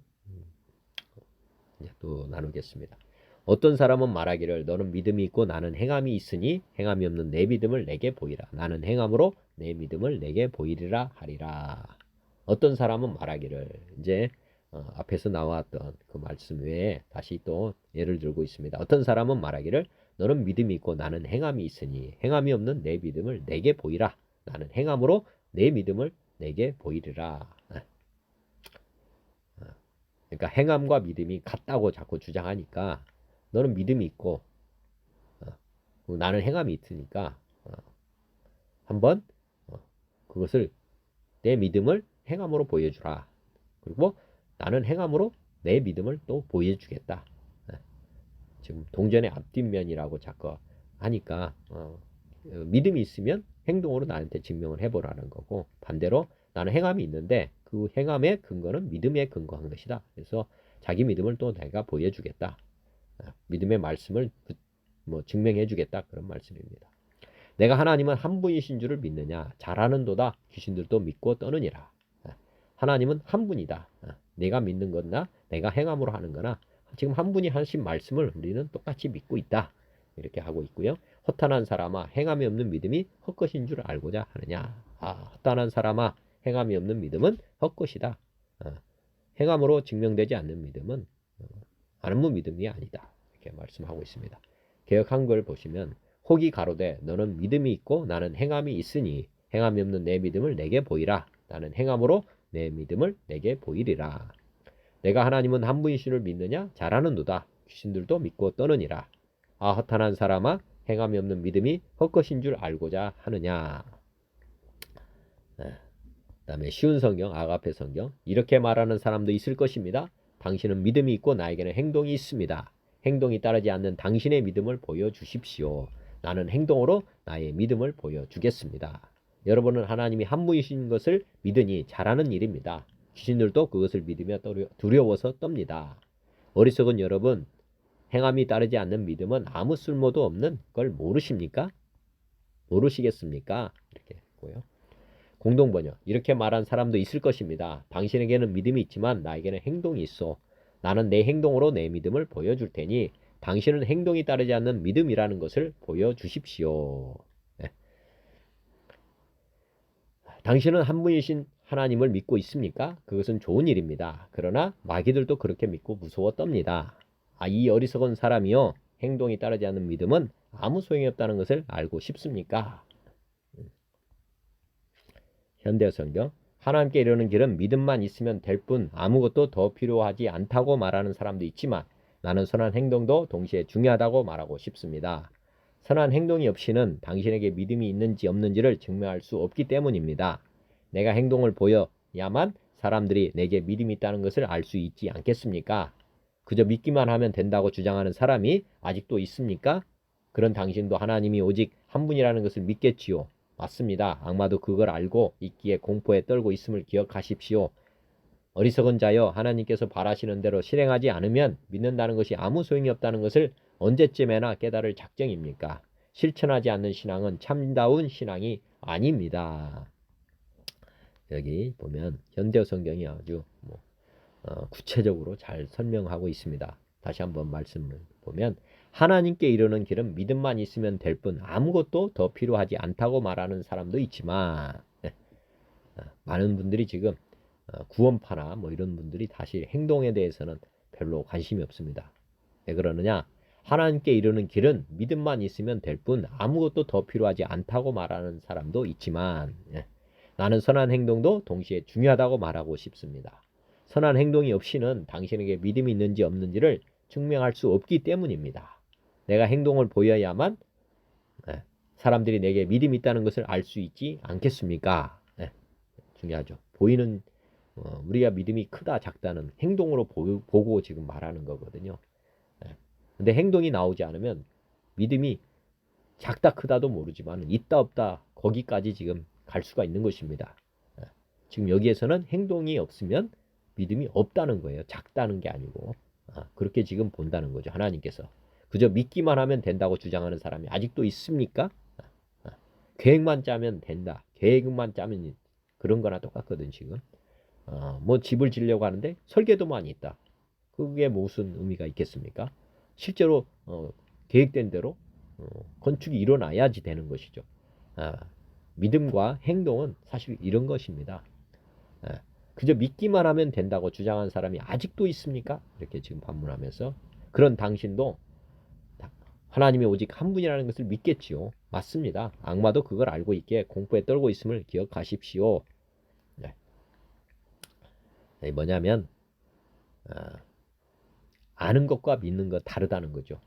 또 나누겠습니다. 어떤 사람은 말하기를 너는 믿음이 있고 나는 행함이 있으니 행함이 없는 내 믿음을 내게 보이라. 나는 행함으로 내 믿음을 내게 보이리라 하리라. 어떤 사람은 말하기를 이제 앞에서 나왔던 그 말씀 외에 다시 또 예를 들고 있습니다. 어떤 사람은 말하기를 너는 믿음이 있고 나는 행함이 있으니 행함이 없는 내 믿음을 내게 보이라. 나는 행함으로 내 믿음을 내게 보이리라. 그러니까 행함과 믿음이 같다고 자꾸 주장하니까 너는 믿음이 있고 나는 행함이 있으니까 한번 그것을 내 믿음을 행함으로 보여주라. 그리고 나는 행함으로 내 믿음을 또 보여주겠다. 지금 동전의 앞뒷면이라고 자꾸 하니까 믿음이 있으면 행동으로 나한테 증명을 해보라는 거고, 반대로 나는 행함이 있는데 그 행함의 근거는 믿음에 근거한 것이다. 그래서 자기 믿음을 또 내가 보여주겠다. 믿음의 말씀을 증명해주겠다. 그런 말씀입니다. 내가 하나님은 한 분이신 줄을 믿느냐? 잘하는도다. 귀신들도 믿고 떠느니라. 하나님은 한 분이다. 내가 믿는 거나 내가 행함으로 하는 거나 지금 한 분이 하신 말씀을 우리는 똑같이 믿고 있다. 이렇게 하고 있고요. 허탄한 사람아, 행함이 없는 믿음이 헛것인 줄 알고자 하느냐? 허탄한 사람아, 행함이 없는 믿음은 헛것이다. 행함으로 증명되지 않는 믿음은 아무 믿음이 아니다. 이렇게 말씀하고 있습니다. 개역 한글 보시면 혹이 가로되 너는 믿음이 있고 나는 행함이 있으니 행함이 없는 내 믿음을 내게 보이라. 나는 행함으로 내 믿음을 내게 보이리라. 내가 하나님은 한 분이시를 믿느냐? 잘하는도다. 귀신들도 믿고 떠느니라. 허탄한 사람아, 행함이 없는 믿음이 헛것인 줄 알고자 하느냐? 그 다음에 쉬운 성경, 아가페 성경. 이렇게 말하는 사람도 있을 것입니다. 당신은 믿음이 있고 나에게는 행동이 있습니다. 행동이 따르지 않는 당신의 믿음을 보여주십시오. 나는 행동으로 나의 믿음을 보여주겠습니다. 여러분은 하나님이 한 분이신 것을 믿으니 잘하는 일입니다. 귀신들도 그것을 믿으며 두려워서 떱니다. 어리석은 여러분, 행함이 따르지 않는 믿음은 아무 쓸모도 없는 걸 모르십니까? 모르시겠습니까? 이렇게 했고요. 공동번역. 이렇게 말한 사람도 있을 것입니다. 당신에게는 믿음이 있지만 나에게는 행동이 있어. 나는 내 행동으로 내 믿음을 보여줄 테니 당신은 행동이 따르지 않는 믿음이라는 것을 보여주십시오. 네. 당신은 한 분이신 하나님을 믿고 있습니까? 그것은 좋은 일입니다. 그러나 마귀들도 그렇게 믿고 무서워 떱니다. 이 어리석은 사람이요, 행동이 따르지 않는 믿음은 아무 소용이 없다는 것을 알고 싶습니까? 현대성경. 하나님께 이르는 길은 믿음만 있으면 될 뿐 아무것도 더 필요하지 않다고 말하는 사람도 있지만 나는 선한 행동도 동시에 중요하다고 말하고 싶습니다. 선한 행동이 없이는 당신에게 믿음이 있는지 없는지를 증명할 수 없기 때문입니다. 내가 행동을 보여야만 사람들이 내게 믿음이 있다는 것을 알 수 있지 않겠습니까? 그저 믿기만 하면 된다고 주장하는 사람이 아직도 있습니까? 그런 당신도 하나님이 오직 한 분이라는 것을 믿겠지요. 맞습니다. 악마도 그걸 알고 있기에 공포에 떨고 있음을 기억하십시오. 어리석은 자여, 하나님께서 바라시는 대로 실행하지 않으면 믿는다는 것이 아무 소용이 없다는 것을 언제쯤에나 깨달을 작정입니까? 실천하지 않는 신앙은 참다운 신앙이 아닙니다. 여기 보면 현대 성경이 아주 구체적으로 잘 설명하고 있습니다. 다시 한번 말씀을 보면 하나님께 이르는 길은 믿음만 있으면 될 뿐 아무것도 더 필요하지 않다고 말하는 사람도 있지만 많은 분들이 지금 구원파나 이런 분들이 다시 행동에 대해서는 별로 관심이 없습니다. 왜 그러느냐? 하나님께 이르는 길은 믿음만 있으면 될 뿐 아무것도 더 필요하지 않다고 말하는 사람도 있지만 나는 선한 행동도 동시에 중요하다고 말하고 싶습니다. 선한 행동이 없이는 당신에게 믿음이 있는지 없는지를 증명할 수 없기 때문입니다. 내가 행동을 보여야만 사람들이 내게 믿음이 있다는 것을 알 수 있지 않겠습니까? 중요하죠. 보이는 우리가 믿음이 크다 작다는 행동으로 보고 지금 말하는 거거든요. 근데 행동이 나오지 않으면 믿음이 작다 크다도 모르지만 있다 없다 거기까지 지금 갈 수가 있는 것입니다. 지금 여기에서는 행동이 없으면 믿음이 없다는 거예요. 작다는 게 아니고 그렇게 지금 본다는 거죠. 하나님께서. 그저 믿기만 하면 된다고 주장하는 사람이 아직도 있습니까? 계획만 짜면 된다. 계획만 짜면 그런 거나 똑같거든 지금. 집을 지려고 하는데 설계도만 있다. 그게 무슨 의미가 있겠습니까? 실제로 계획된 대로 건축이 일어나야지 되는 것이죠. 믿음과 행동은 사실 이런 것입니다. 그저 믿기만 하면 된다고 주장하는 사람이 아직도 있습니까? 이렇게 지금 반문하면서 그런 당신도 하나님이 오직 한 분이라는 것을 믿겠지요. 맞습니다. 악마도 그걸 알고 있기에 공포에 떨고 있음을 기억하십시오. 뭐냐면 아는 것과 믿는 것 다르다는 거죠.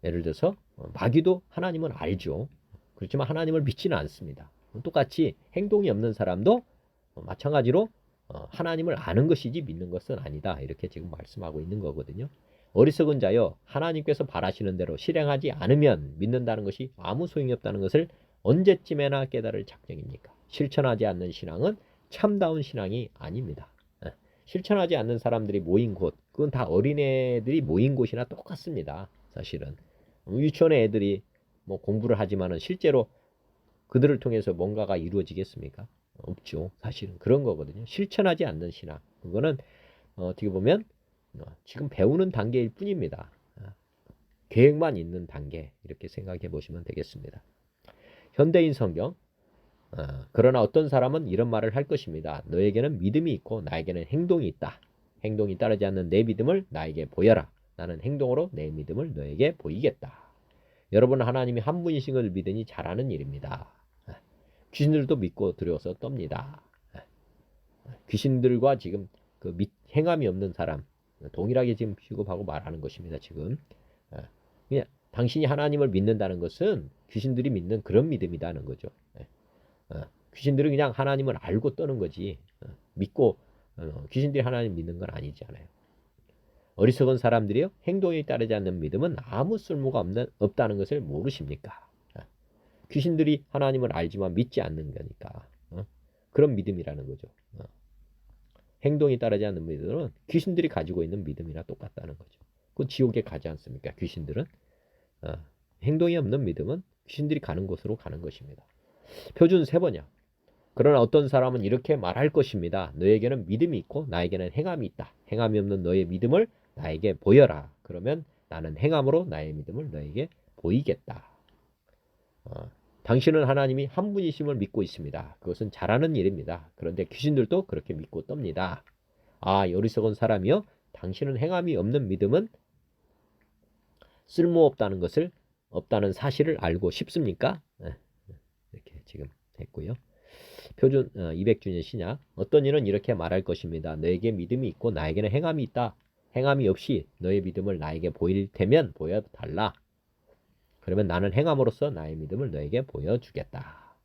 예를 들어서 마귀도 하나님을 알죠. 그렇지만 하나님을 믿지는 않습니다. 똑같이 행동이 없는 사람도 마찬가지로 하나님을 아는 것이지 믿는 것은 아니다. 이렇게 지금 말씀하고 있는 거거든요. 어리석은 자여, 하나님께서 바라시는 대로 실행하지 않으면 믿는다는 것이 아무 소용이 없다는 것을 언제쯤에나 깨달을 작정입니까? 실천하지 않는 신앙은 참다운 신앙이 아닙니다. 실천하지 않는 사람들이 모인 곳, 그건 다 어린애들이 모인 곳이나 똑같습니다. 사실은 유치원의 애들이 뭐 공부를 하지만은 실제로 그들을 통해서 뭔가가 이루어지겠습니까? 없죠. 사실은 그런 거거든요. 실천하지 않는 신앙, 그거는 어떻게 보면 지금 배우는 단계일 뿐입니다. 계획만 있는 단계, 이렇게 생각해 보시면 되겠습니다. 현대인 성경, 그러나 어떤 사람은 이런 말을 할 것입니다. 너에게는 믿음이 있고 나에게는 행동이 있다. 행동이 따르지 않는 내 믿음을 나에게 보여라. 나는 행동으로 내 믿음을 너에게 보이겠다. 여러분, 하나님이 한 분이신 걸 믿으니 잘하는 일입니다. 귀신들도 믿고 두려워서 떱니다. 귀신들과 지금 그 행함이 없는 사람 동일하게 지금 취급하고 말하는 것입니다. 지금 그냥 당신이 하나님을 믿는다는 것은 귀신들이 믿는 그런 믿음이라는 거죠. 귀신들은 그냥 하나님을 알고 떠는 거지 믿고 귀신들이 하나님 믿는 건 아니잖아요. 어리석은 사람들이요, 행동에 따르지 않는 믿음은 아무 쓸모가 없다는 것을 모르십니까? 귀신들이 하나님을 알지만 믿지 않는 거니까 그런 믿음이라는 거죠. 행동이 따르지 않는 믿음은 귀신들이 가지고 있는 믿음이나 똑같다는 거죠. 그 지옥에 가지 않습니까? 귀신들은 행동이 없는 믿음은 귀신들이 가는 곳으로 가는 것입니다. 표준 3번이야. 그러나 어떤 사람은 이렇게 말할 것입니다. 너에게는 믿음이 있고 나에게는 행함이 있다. 행함이 없는 너의 믿음을 나에게 보여라. 그러면 나는 행함으로 나의 믿음을 너에게 보이겠다. 당신은 하나님이 한 분이심을 믿고 있습니다. 그것은 잘하는 일입니다. 그런데 귀신들도 그렇게 믿고 떱니다. 어리석은 사람이요, 당신은 행함이 없는 믿음은 쓸모없다는 것을, 없다는 사실을 알고 싶습니까? 이렇게 지금 했고요. 표준 200주년 신약, 어떤 이는 이렇게 말할 것입니다. 너에게 믿음이 있고 나에게는 행함이 있다. 행함이 없이 너의 믿음을 나에게 보일 테면 보여달라. 그러면 나는 행함으로써 나의 믿음을 너에게 보여주겠다.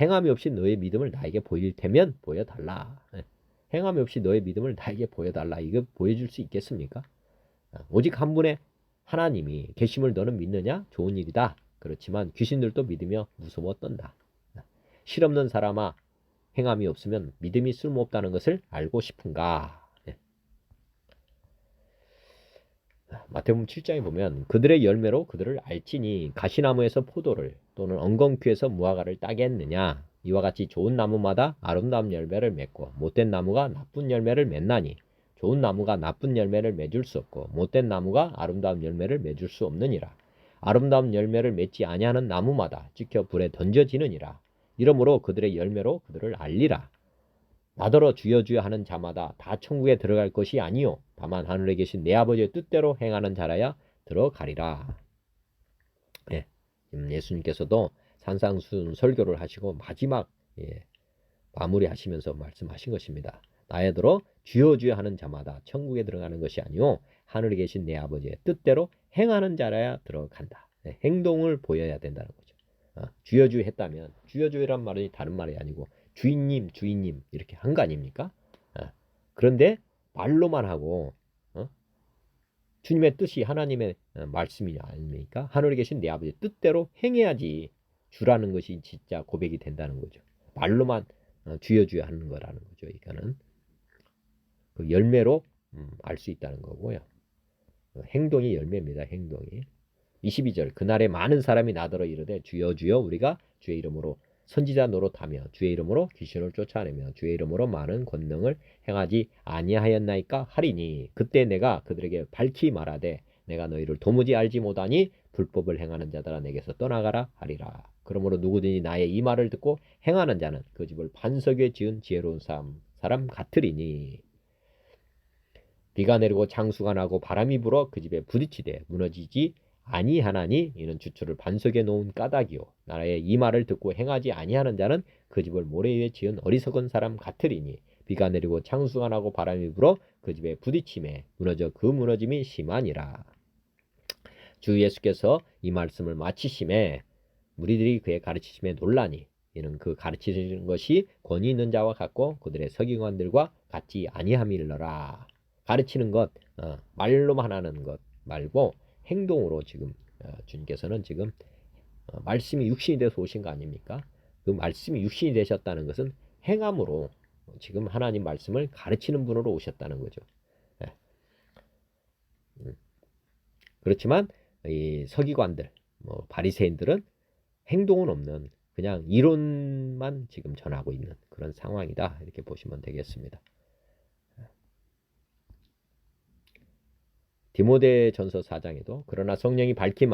행함이 없이 너의 믿음을 나에게 보일 테면 보여달라. 행함이 없이 너의 믿음을 나에게 보여달라. 이거 보여줄 수 있겠습니까? 오직 한 분의 하나님이 계심을 너는 믿느냐? 좋은 일이다. 그렇지만 귀신들도 믿으며 무서워 떤다. 실없는 사람아, 행함이 없으면 믿음이 쓸모없다는 것을 알고 싶은가? 마태복음 7장에 보면 그들의 열매로 그들을 알지니 가시나무에서 포도를 또는 엉겅퀴에서 무화과를 따겠느냐? 이와 같이 좋은 나무마다 아름다운 열매를 맺고 못된 나무가 나쁜 열매를 맺나니 좋은 나무가 나쁜 열매를 맺을 수 없고 못된 나무가 아름다운 열매를 맺을 수 없느니라. 아름다운 열매를 맺지 아니하는 나무마다 찍혀 불에 던져지느니라. 이러므로 그들의 열매로 그들을 알리라. 나더러 주여 주여 하는 자마다 다 천국에 들어갈 것이 아니요 다만 하늘에 계신 내 아버지의 뜻대로 행하는 자라야 들어가리라. 예수님께서도 산상수훈 설교를 하시고 마지막 마무리하시면서 말씀하신 것입니다. 나더러 주여 주여 하는 자마다 천국에 들어가는 것이 아니요 하늘에 계신 내 아버지의 뜻대로 행하는 자라야 들어간다. 행동을 보여야 된다는 거죠. 주여 주여 했다면, 주여 주여란 말은 다른 말이 아니고 주인님 주인님 이렇게 한 거 아닙니까? 그런데 말로만 하고 주님의 뜻이 하나님의 말씀이 아닙니까? 하늘에 계신 내 아버지의 뜻대로 행해야지 주라는 것이 진짜 고백이 된다는 거죠. 말로만 주여 주여 하는 거라는 거죠. 이거는 그 열매로 알 수 있다는 거고요. 행동이 열매입니다. 행동이. 22절, 그날에 많은 사람이 나더러 이르되 주여 주여 우리가 주의 이름으로 선지자 노릇하며 주의 이름으로 귀신을 쫓아내며 주의 이름으로 많은 권능을 행하지 아니하였나이까 하리니 그때 내가 그들에게 밝히 말하되 내가 너희를 도무지 알지 못하니 불법을 행하는 자들아 내게서 떠나가라 하리라. 그러므로 누구든지 나의 이 말을 듣고 행하는 자는 그 집을 반석 위에 지은 지혜로운 사람 같으리니 비가 내리고 장수가 나고 바람이 불어 그 집에 부딪히되 무너지지 아니하나니 이는 주초를 반석에 놓은 까닭이요 나의 이 말을 듣고 행하지 아니하는 자는 그 집을 모래 위에 지은 어리석은 사람 같으리니 비가 내리고 장수가 나고 바람이 불어 그 집에 부딪힘에 무너져 그 무너짐이 심하니라. 주 예수께서 이 말씀을 마치심에 무리들이 그의 가르치심에 놀라니 이는 그 가르치는 것이 권위 있는 자와 같고 그들의 서기관들과 같지 아니함일러라. 가르치는 것, 말로만 하는 것 말고 행동으로 지금 주님께서는 지금 말씀이 육신이 돼서 오신 거 아닙니까? 그 말씀이 육신이 되셨다는 것은 행함으로 지금 하나님 말씀을 가르치는 분으로 오셨다는 거죠. 예. 그렇지만 이 서기관들, 바리새인들은 행동은 없는 그냥 이론만 지금 전하고 있는 그런 상황이다. 이렇게 보시면 되겠습니다. 디모데전서 4장에도 그러나 성령이 밝히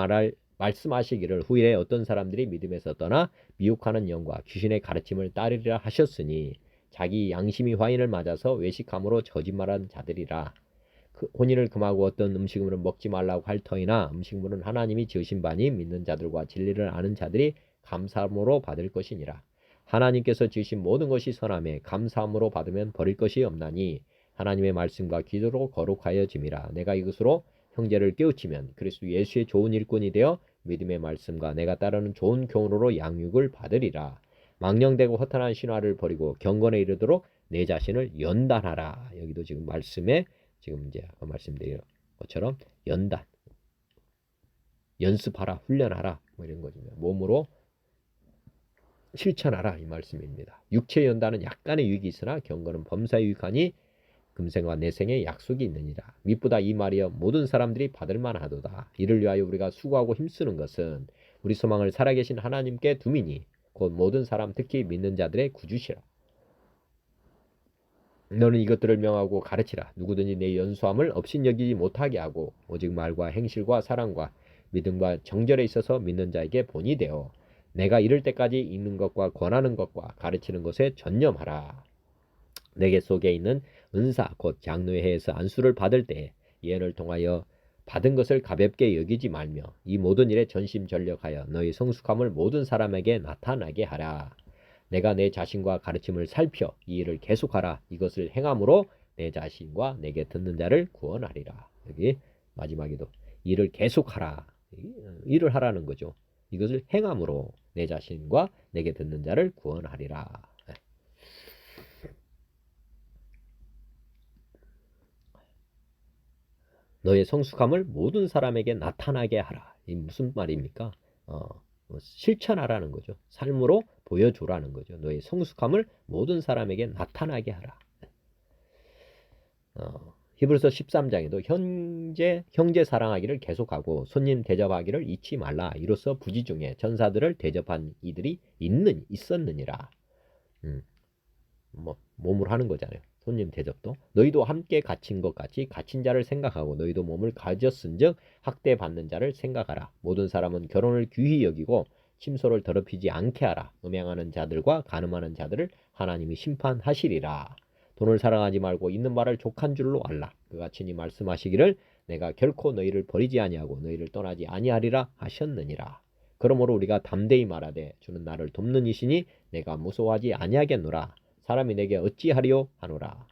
말씀하시기를 후일에 어떤 사람들이 믿음에서 떠나 미혹하는 영과 귀신의 가르침을 따르리라 하셨으니 자기 양심이 화인을 맞아서 외식함으로 거짓말한 자들이라. 혼인을 금하고 어떤 음식물은 먹지 말라고 할 터이나 음식물은 하나님이 지으신 바니 믿는 자들과 진리를 아는 자들이 감사함으로 받을 것이니라. 하나님께서 지으신 모든 것이 선함에 감사함으로 받으면 버릴 것이 없나니 하나님의 말씀과 기도로 거룩하여짐이라. 내가 이것으로 형제를 깨우치면 그리스도 예수의 좋은 일꾼이 되어 믿음의 말씀과 내가 따르는 좋은 교훈으로 양육을 받으리라. 망령되고 허탄한 신화를 버리고 경건에 이르도록 내 자신을 연단하라. 여기도 지금 말씀에 지금 이제 아까 말씀드린 것처럼 연단, 연습하라, 훈련하라 뭐 이런 거죠. 몸으로 실천하라 이 말씀입니다. 육체 연단은 약간의 유익이 있으나 경건은 범사에 유익하니 금생과 내생에 약속이 있느니라. mit보다 이 말이여 모든 사람들이 받을 만하도다. 이를 위하여 우리가 수고하고 힘쓰는 것은 우리 소망을 살아계신 하나님께 둠이니 곧 모든 사람 특히 믿는 자들의 구주시라. 너는 이것들을 명하고 가르치라. 누구든지 내 연수함을 업신여기지 못하게 하고 오직 말과 행실과 사랑과 믿음과 정절에 있어서 믿는 자에게 본이 되어 내가 이를 때까지 읽는 것과 권하는 것과 가르치는 것에 전념하라. 내게 속에 있는 은사 곧 장로의 해에서 안수를 받을 때에 예언을 통하여 받은 것을 가볍게 여기지 말며 이 모든 일에 전심전력하여 너희 성숙함을 모든 사람에게 나타나게 하라. 내가 내 자신과 가르침을 살펴 이 일을 계속하라. 이것을 행함으로 내 자신과 내게 듣는 자를 구원하리라. 여기 마지막에도 일을 계속하라. 일을 하라는 거죠. 이것을 행함으로 내 자신과 내게 듣는 자를 구원하리라. 너의 성숙함을 모든 사람에게 나타나게 하라. 이 무슨 말입니까? 실천하라는 거죠. 삶으로 보여주라는 거죠. 너의 성숙함을 모든 사람에게 나타나게 하라. 히브리서 13장에도 형제 사랑하기를 계속하고 손님 대접하기를 잊지 말라. 이로써 부지 중에 전사들을 대접한 이들이 있었느니라. 몸으로 하는 거잖아요. 손님 대접도 너희도 함께 갇힌 것 같이 갇힌 자를 생각하고 너희도 몸을 가졌은즉 학대받는 자를 생각하라. 모든 사람은 결혼을 귀히 여기고 침소를 더럽히지 않게 하라. 음행하는 자들과 간음하는 자들을 하나님이 심판하시리라. 돈을 사랑하지 말고 있는 바를 족한 줄로 알라. 그가 친히 말씀하시기를 내가 결코 너희를 버리지 아니하고 너희를 떠나지 아니하리라 하셨느니라. 그러므로 우리가 담대히 말하되 주는 나를 돕는 이시니 내가 무서워하지 아니하겠노라. 사람이 내게 어찌하리요 하노라.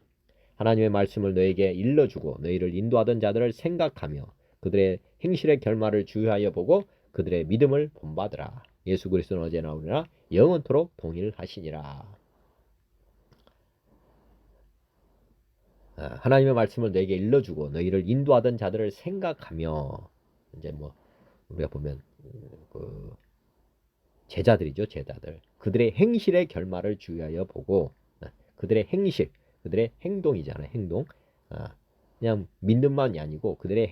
하나님의 말씀을 너에게 일러주고 너희를 인도하던 자들을 생각하며 그들의 행실의 결말을 주의하여 보고 그들의 믿음을 본받으라. 예수 그리스도는 어제나 오늘나 영원토록 동일하시니라. 하나님의 말씀을 너에게 일러주고 너희를 인도하던 자들을 생각하며 이제 우리가 보면 그 제자들이죠. 제자들. 그들의 행실의 결말을 주의하여 보고 그들의 행실, 그들의 행동이잖아요. 행동. 그냥 믿는만이 아니고 그들의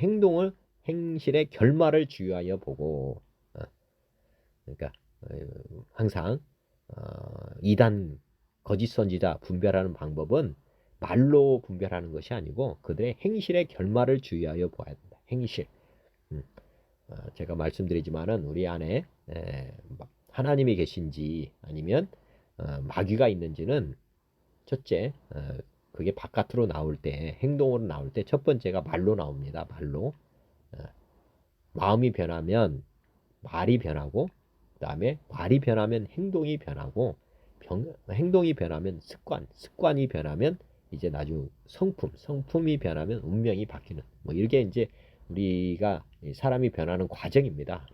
행실의 결말을 주의하여 보고 그러니까 항상 이단 거짓 선지자 분별하는 방법은 말로 분별하는 것이 아니고 그들의 행실의 결말을 주의하여 보아야 된다. 행실. 제가 말씀드리지만은 우리 안에 하나님이 계신지 아니면 마귀가 있는지는 첫째, 그게 바깥으로 나올 때, 행동으로 나올 때 첫 번째가 말로 나옵니다. 말로. 마음이 변하면 말이 변하고, 그 다음에 말이 변하면 행동이 변하고, 행동이 변하면 습관이 변하면 이제 나중 성품이 변하면 운명이 바뀌는, 이게 이제 우리가 사람이 변하는 과정입니다.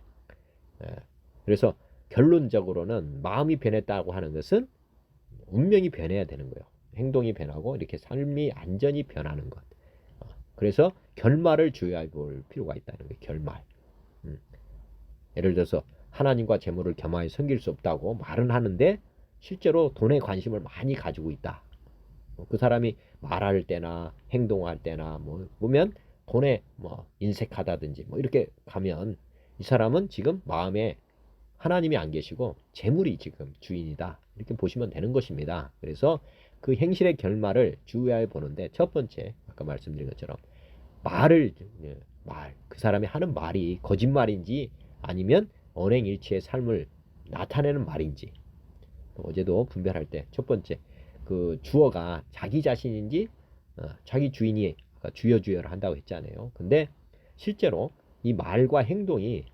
그래서 결론적으로는 마음이 변했다고 하는 것은 운명이 변해야 되는 거예요. 행동이 변하고 이렇게 삶이 완전히 변하는 것. 그래서 결말을 주의해 볼 필요가 있다는 거예요. 결말. 예를 들어서 하나님과 재물을 겸하여 섬길 수 없다고 말은 하는데 실제로 돈에 관심을 많이 가지고 있다. 그 사람이 말할 때나 행동할 때나 뭐 보면 돈에 뭐 인색하다든지 뭐 이렇게 가면 이 사람은 지금 마음에 하나님이 안 계시고 재물이 지금 주인이다. 이렇게 보시면 되는 것입니다. 그래서 그 행실의 결말을 주의해 보는데 첫 번째 아까 말씀드린 것처럼 그 사람이 하는 말이 거짓말인지 아니면 언행일치의 삶을 나타내는 말인지 어제도 분별할 때 첫 번째 그 주어가 자기 자신인지 자기 주인이 주여를 한다고 했잖아요. 근데 실제로 이 말과 행동이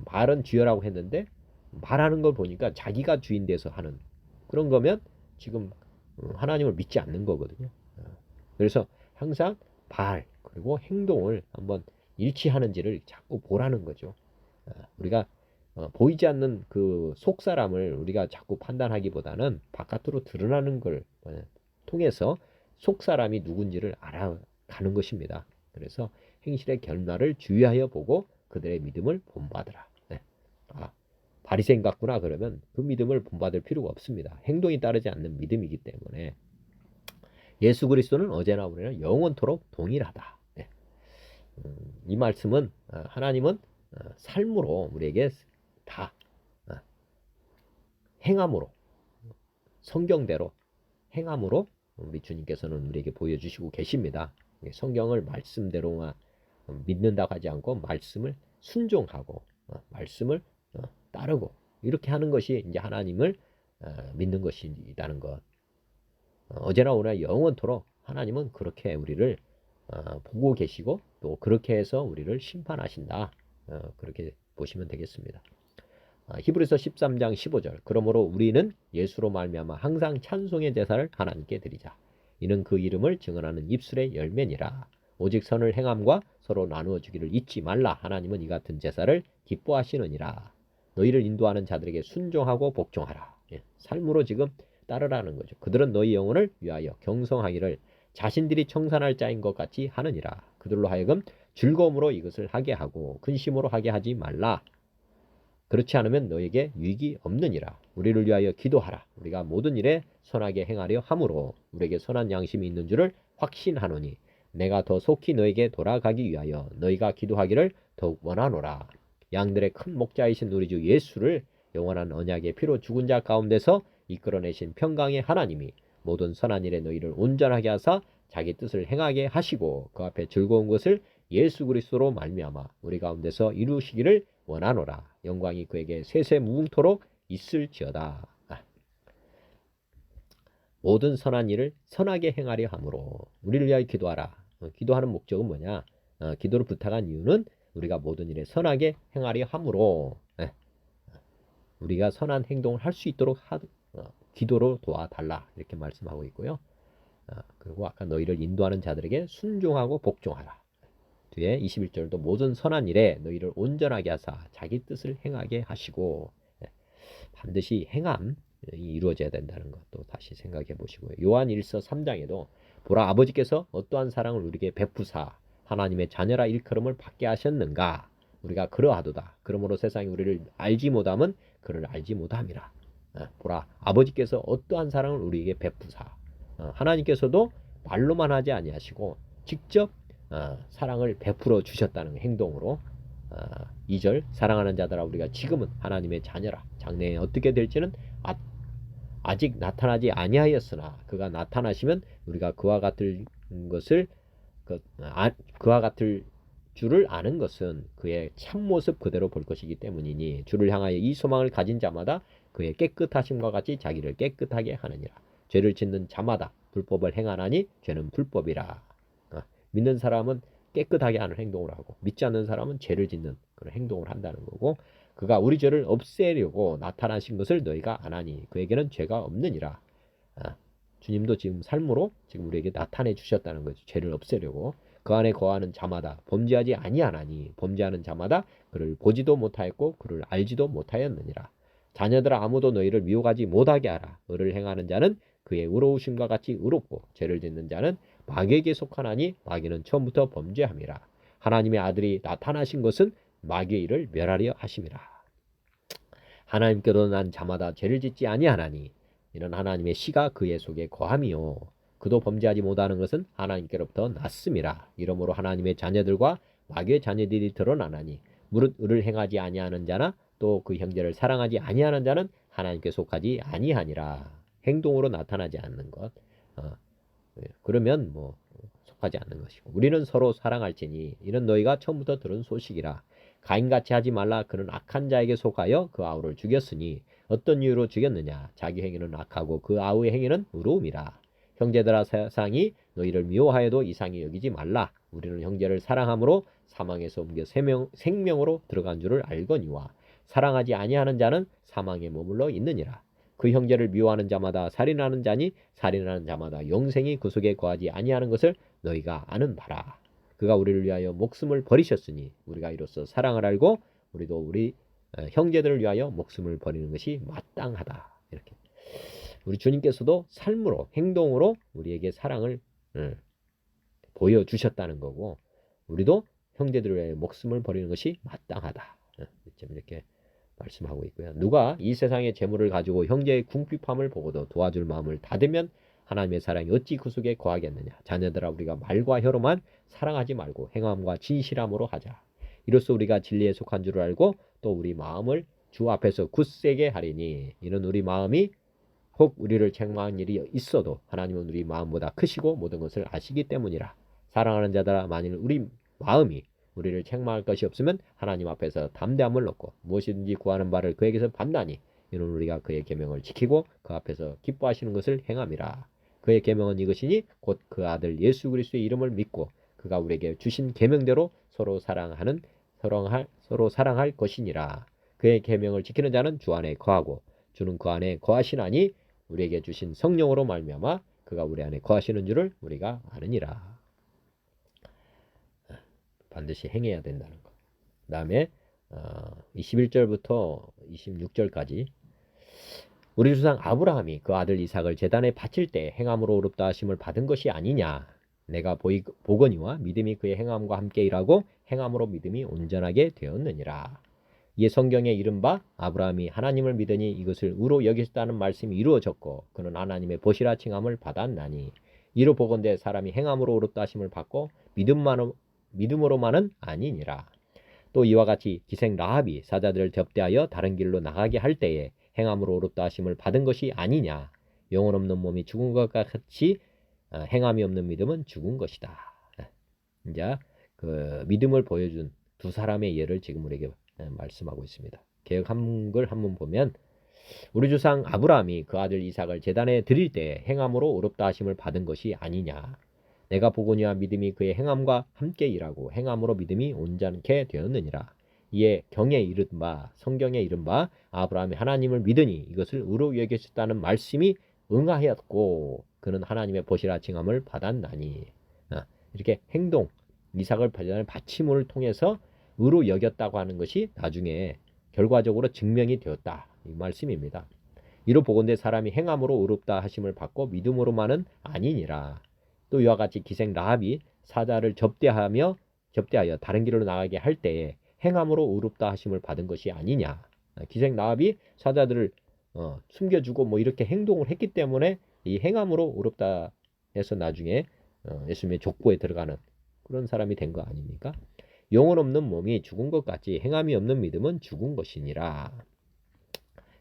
말은 주여라고 했는데 말하는 걸 보니까 자기가 주인 돼서 하는 그런 거면 지금 하나님을 믿지 않는 거거든요. 그래서 항상 말 그리고 행동을 한번 일치하는지를 자꾸 보라는 거죠. 우리가 보이지 않는 그 속사람을 우리가 자꾸 판단하기보다는 바깥으로 드러나는 걸 통해서 속사람이 누군지를 알아가는 것입니다. 그래서 행실의 결말을 주의하여 보고 그들의 믿음을 본받으라. 네. 바리새인 같구나 그러면 그 믿음을 본받을 필요가 없습니다. 행동이 따르지 않는 믿음이기 때문에 예수 그리스도는 어제나 오늘나 영원토록 동일하다. 네. 이 말씀은 하나님은 삶으로 우리에게 다 행함으로 성경대로 행함으로 우리 주님께서는 우리에게 보여주시고 계십니다. 성경을 말씀대로만 믿는다고 하지 않고 말씀을 순종하고 말씀을 따르고 이렇게 하는 것이 이제 하나님을 믿는 것이라는 것. 어제나 오늘 영원토록 하나님은 그렇게 우리를 보고 계시고 또 그렇게 해서 우리를 심판하신다. 그렇게 보시면 되겠습니다. 히브리서 13장 15절 그러므로 우리는 예수로 말미암아 항상 찬송의 제사를 하나님께 드리자. 이는 그 이름을 증언하는 입술의 열매니라. 오직 선을 행함과 서로 나누어 주기를 잊지 말라. 하나님은 이 같은 제사를 기뻐하시느니라. 너희를 인도하는 자들에게 순종하고 복종하라. 삶으로 지금 따르라는 거죠. 그들은 너희 영혼을 위하여 경성하기를 자신들이 청산할 자인 것 같이 하느니라. 그들로 하여금 즐거움으로 이것을 하게 하고 근심으로 하게 하지 말라. 그렇지 않으면 너에게 유익이 없느니라. 우리를 위하여 기도하라. 우리가 모든 일에 선하게 행하려 함으로 우리에게 선한 양심이 있는 줄을 확신하노니 내가 더 속히 너에게 돌아가기 위하여 너희가 기도하기를 더욱 원하노라. 양들의 큰 목자이신 우리 주 예수를 영원한 언약의 피로 죽은 자 가운데서 이끌어내신 평강의 하나님이 모든 선한 일에 너희를 온전하게 하사 자기 뜻을 행하게 하시고 그 앞에 즐거운 것을 예수 그리스도로 말미암아 우리 가운데서 이루시기를 원하노라. 영광이 그에게 세세 무궁토록 있을지어다. 모든 선한 일을 선하게 행하려 함으로 우리를 위하여 기도하라. 기도하는 목적은 뭐냐? 기도를 부탁한 이유는 우리가 모든 일에 선하게 행하려 함으로 우리가 선한 행동을 할 수 있도록 기도로 도와달라 이렇게 말씀하고 있고요. 그리고 아까 너희를 인도하는 자들에게 순종하고 복종하라. 뒤에 21절도 모든 선한 일에 너희를 온전하게 하사 자기 뜻을 행하게 하시고 반드시 행함이 이루어져야 된다는 것도 다시 생각해 보시고요. 요한 1서 3장에도 보라 아버지께서 어떠한 사랑을 우리에게 베푸사 하나님의 자녀라 일컬음을 받게 하셨는가 우리가 그러하도다. 그러므로 세상이 우리를 알지 못함은 그를 알지 못함이라. 보라 아버지께서 어떠한 사랑을 우리에게 베푸사 하나님께서도 말로만 하지 아니하시고 직접 사랑을 베풀어 주셨다는 행동으로 2절 사랑하는 자들아 우리가 지금은 하나님의 자녀라. 장래에 어떻게 될지는 아직 나타나지 아니하였으나 그가 나타나시면 우리가 그와 같을 줄을 아는 것은 그의 참모습 그대로 볼 것이기 때문이니 주를 향하여 이 소망을 가진 자마다 그의 깨끗하심과 같이 자기를 깨끗하게 하느니라. 죄를 짓는 자마다 불법을 행하나니 죄는 불법이라. 믿는 사람은 깨끗하게 하는 행동을 하고 믿지 않는 사람은 죄를 짓는 그런 행동을 한다는 거고 그가 우리 죄를 없애려고 나타나신 것을 너희가 아나니 그에게는 죄가 없느니라. 주님도 지금 삶으로 지금 우리에게 나타내 주셨다는 거죠. 죄를 없애려고 그 안에 거하는 자마다 범죄하지 아니하나니 범죄하는 자마다 그를 보지도 못하였고 그를 알지도 못하였느니라. 자녀들아 아무도 너희를 미혹하지 못하게 하라. 의를 행하는 자는 그의 의로우심과 같이 의롭고 죄를 짓는 자는 마귀에게 속하나니 마귀는 처음부터 범죄함이라. 하나님의 아들이 나타나신 것은 마귀의 일을 멸하려 하심이라. 하나님께로 난 자마다 죄를 짓지 아니하나니 이는 하나님의 시가 그의 속에 거함이요 그도 범죄하지 못하는 것은 하나님께로부터 났음이라. 이러므로 하나님의 자녀들과 마귀의 자녀들이 드러나나니 무릇 의를 행하지 아니하는 자나 또 그 형제를 사랑하지 아니하는 자는 하나님께 속하지 아니하니라. 행동으로 나타나지 않는 것. 그러면 뭐 속하지 않는 것이고 우리는 서로 사랑할지니 이는 너희가 처음부터 들은 소식이라. 가인같이 하지 말라. 그는 악한 자에게 속하여 그 아우를 죽였으니 어떤 이유로 죽였느냐. 자기 행위는 악하고 그 아우의 행위는 의로움이라. 형제들아 세상이 너희를 미워하여도 이상히 여기지 말라. 우리는 형제를 사랑함으로 사망에서 옮겨 생명으로 들어간 줄을 알거니와 사랑하지 아니하는 자는 사망에 머물러 있느니라. 그 형제를 미워하는 자마다 살인하는 자니 살인하는 자마다 영생이 그 속에 거하지 아니하는 것을 너희가 아는 바라. 그가 우리를 위하여 목숨을 버리셨으니 우리가 이로써 사랑을 알고 우리도 우리 형제들을 위하여 목숨을 버리는 것이 마땅하다. 이렇게 우리 주님께서도 삶으로 행동으로 우리에게 사랑을 보여주셨다는 거고 우리도 형제들을 위하여 목숨을 버리는 것이 마땅하다. 이렇게 말씀하고 있고요. 누가 이 세상의 재물을 가지고 형제의 궁핍함을 보고도 도와줄 마음을 닫으면 하나님의 사랑이 어찌 그 속에 거하겠느냐. 자녀들아 우리가 말과 혀로만 사랑하지 말고 행함과 진실함으로 하자. 이로써 우리가 진리에 속한 줄을 알고 또 우리 마음을 주 앞에서 굳세게 하리니 이는 우리 마음이 혹 우리를 책망한 일이 있어도 하나님은 우리 마음보다 크시고 모든 것을 아시기 때문이라. 사랑하는 자들아 만일 우리 마음이 우리를 책망할 것이 없으면 하나님 앞에서 담대함을 얻고 무엇이든지 구하는 바를 그에게서 받나니 이는 우리가 그의 계명을 지키고 그 앞에서 기뻐하시는 것을 행함이라. 그의 계명은 이것이니 곧 그 아들 예수 그리스도의 이름을 믿고 그가 우리에게 주신 계명대로 서로 사랑할 것이니라. 그의 계명을 지키는 자는 주 안에 거하고 주는 그 안에 거하시나니 우리에게 주신 성령으로 말미암아 그가 우리 안에 거하시는 줄을 우리가 아느니라. 반드시 행해야 된다는 것. 그 다음에 21절부터 26절까지 우리 조상 아브라함이 그 아들 이삭을 제단에 바칠 때 행함으로 의롭다 하심을 받은 것이 아니냐. 내가 보거니와 믿음이 그의 행함과 함께 일하고 행함으로 믿음이 온전하게 되었느니라. 이에 성경에 이른바 아브라함이 하나님을 믿으니 이것을 의로 여기셨다는 말씀이 이루어졌고 그는 하나님의 보시라 칭함을 받았나니 이로 보건대 사람이 행함으로 의롭다 하심을 받고 믿음으로만은 아니니라. 또 이와 같이 기생 라합이 사자들을 접대하여 다른 길로 나가게 할 때에 행함으로 의롭다 하심을 받은 것이 아니냐. 영혼 없는 몸이 죽은 것과 같이 행함이 없는 믿음은 죽은 것이다. 이제 그 믿음을 보여준 두 사람의 예를 지금 우리에게 말씀하고 있습니다. 개역 한글 한번 보면 우리 조상 아브라함이 그 아들 이삭을 제단에 드릴 때 행함으로 의롭다 하심을 받은 것이 아니냐. 내가 보거니와 믿음이 그의 행함과 함께 일하고 행함으로 믿음이 온전케 되었느니라. 이에 성경에 이른바 아브라함이 하나님을 믿으니 이것을 의로 여기셨다는 말씀이 응하였고 그는 하나님의 보시라 칭함을 받았나니. 이렇게 행동 이삭을 바침을 통해서 의로 여겼다고 하는 것이 나중에 결과적으로 증명이 되었다. 이 말씀입니다. 이로 보건대 사람이 행함으로 의롭다 하심을 받고 믿음으로만은 아니니라. 또 이와 같이 기생 라합이 사자를 접대하여 다른 길로 나가게 할 때에 행함으로 의롭다 하심을 받은 것이 아니냐. 기생 라합이 사자들을 숨겨주고 뭐 이렇게 행동을 했기 때문에 이 행함으로 의롭다 해서 나중에 예수님의 족보에 들어가는 그런 사람이 된 거 아닙니까? 영혼 없는 몸이 죽은 것 같이 행함이 없는 믿음은 죽은 것이니라.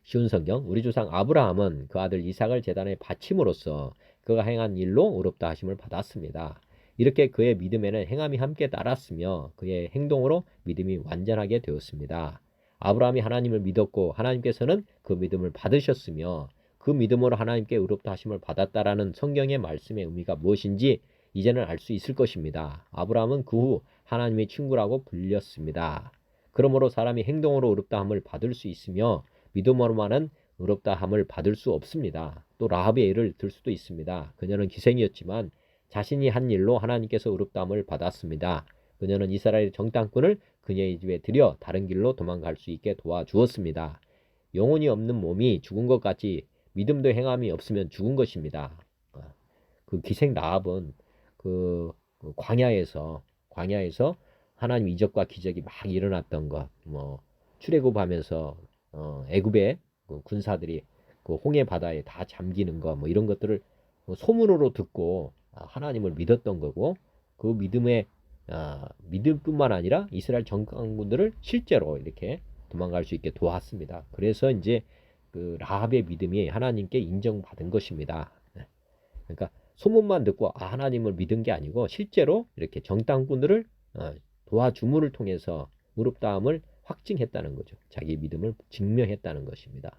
쉬운 성경. 우리 조상 아브라함은 그 아들 이삭을 제단에 바침으로써 그가 행한 일로 의롭다 하심을 받았습니다. 이렇게 그의 믿음에는 행함이 함께 따랐으며 그의 행동으로 믿음이 완전하게 되었습니다. 아브라함이 하나님을 믿었고 하나님께서는 그 믿음을 받으셨으며 그 믿음으로 하나님께 의롭다 하심을 받았다라는 성경의 말씀의 의미가 무엇인지 이제는 알 수 있을 것입니다. 아브라함은 그 후 하나님의 친구라고 불렸습니다. 그러므로 사람이 행동으로 의롭다 함을 받을 수 있으며 믿음으로만은 의롭다 함을 받을 수 없습니다. 또 라합의 예를 들 수도 있습니다. 그녀는 기생이었지만 자신이 한 일로 하나님께서 의롭다 함을 받았습니다. 그녀는 이스라엘 정탐꾼을 그녀의 집에 들여 다른 길로 도망갈 수 있게 도와주었습니다. 영혼이 없는 몸이 죽은 것 같이 믿음도 행함이 없으면 죽은 것입니다. 그 기생 라합은 그 광야에서 하나님 이적과 기적이 막 일어났던 것, 뭐 출애굽하면서 애굽의 그 군사들이 그 홍해 바다에 다 잠기는 것, 뭐 이런 것들을 소문으로 듣고 하나님을 믿었던 거고, 그 믿음뿐만 아니라 이스라엘 정강군들을 실제로 이렇게 도망갈 수 있게 도왔습니다. 그래서 이제 그 라합의 믿음이 하나님께 인정받은 것입니다. 그러니까 소문만 듣고 하나님을 믿은 게 아니고 실제로 이렇게 정탐꾼들을 도와주문을 통해서 의롭다함을 확증했다는 거죠. 자기 믿음을 증명했다는 것입니다.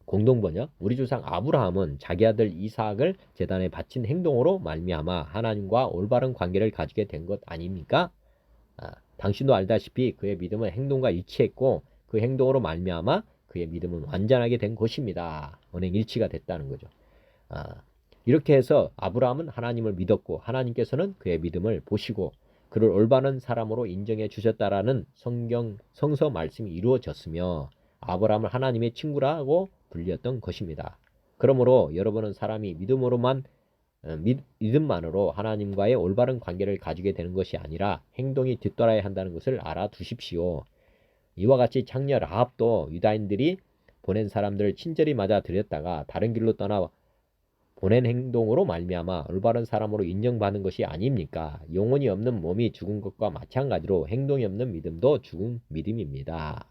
공동번역, 우리 조상 아브라함은 자기 아들 이삭을 제단에 바친 행동으로 말미암아 하나님과 올바른 관계를 가지게 된 것 아닙니까? 당신도 알다시피 그의 믿음은 행동과 일치했고 그 행동으로 말미암아 그의 믿음은 완전하게 된 것입니다. 언행일치가 됐다는 거죠. 이렇게 해서 아브라함은 하나님을 믿었고 하나님께서는 그의 믿음을 보시고 그를 올바른 사람으로 인정해 주셨다라는 성서 말씀이 이루어졌으며 아브라함을 하나님의 친구라고 불렸던 것입니다. 그러므로 여러분은 사람이 믿음만으로 하나님과의 올바른 관계를 가지게 되는 것이 아니라 행동이 뒤따라야 한다는 것을 알아두십시오. 이와 같이 창녀 라합도 유다인들이 보낸 사람들을 친절히 맞아들였다가 다른 길로 떠나 보낸 행동으로 말미암아 올바른 사람으로 인정받는 것이 아닙니까? 영혼이 없는 몸이 죽은 것과 마찬가지로 행동이 없는 믿음도 죽은 믿음입니다.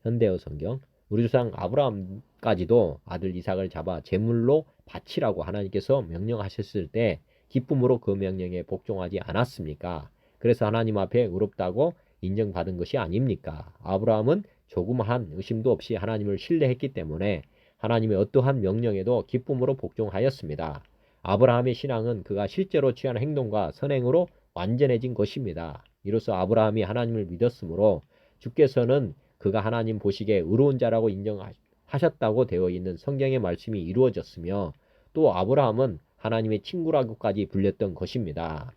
현대어 성경, 우리 조상 아브라함까지도 아들 이삭을 잡아 제물로 바치라고 하나님께서 명령하셨을 때 기쁨으로 그 명령에 복종하지 않았습니까? 그래서 하나님 앞에 의롭다고 인정받은 것이 아닙니까? 아브라함은 조그마한 의심도 없이 하나님을 신뢰했기 때문에 하나님의 어떠한 명령에도 기쁨으로 복종하였습니다. 아브라함의 신앙은 그가 실제로 취한 행동과 선행으로 완전해진 것입니다. 이로써 아브라함이 하나님을 믿었으므로 주께서는 그가 하나님 보시기에 의로운 자라고 인정하셨다고 되어 있는 성경의 말씀이 이루어졌으며 또 아브라함은 하나님의 친구라고까지 불렸던 것입니다.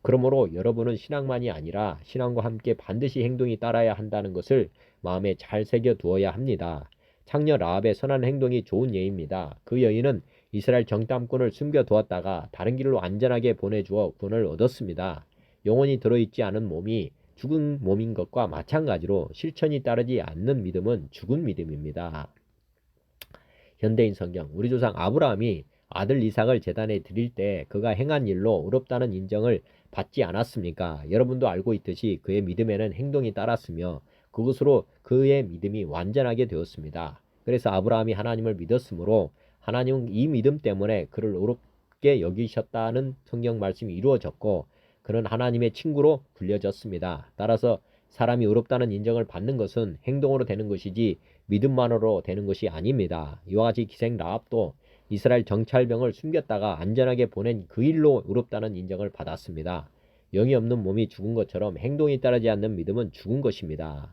그러므로 여러분은 신앙만이 아니라 신앙과 함께 반드시 행동이 따라야 한다는 것을 마음에 잘 새겨 두어야 합니다. 창녀 라합의 선한 행동이 좋은 예입니다. 그 여인은 이스라엘 정탐꾼을 숨겨두었다가 다른 길로 안전하게 보내주어 구원을 얻었습니다. 영혼이 들어있지 않은 몸이 죽은 몸인 것과 마찬가지로 실천이 따르지 않는 믿음은 죽은 믿음입니다. 현대인 성경, 우리 조상 아브라함이 아들 이삭을 제단에 드릴 때 그가 행한 일로 의롭다는 인정을 받지 않았습니까? 여러분도 알고 있듯이 그의 믿음에는 행동이 따랐으며 그것으로 그의 믿음이 완전하게 되었습니다. 그래서 아브라함이 하나님을 믿었으므로 하나님은 이 믿음 때문에 그를 의롭게 여기셨다는 성경 말씀이 이루어졌고 그는 하나님의 친구로 불려졌습니다. 따라서 사람이 의롭다는 인정을 받는 것은 행동으로 되는 것이지 믿음만으로 되는 것이 아닙니다. 이와 같이 기생 라합도 이스라엘 정찰병을 숨겼다가 안전하게 보낸 그 일로 의롭다는 인정을 받았습니다. 영이 없는 몸이 죽은 것처럼 행동이 따르지 않는 믿음은 죽은 것입니다.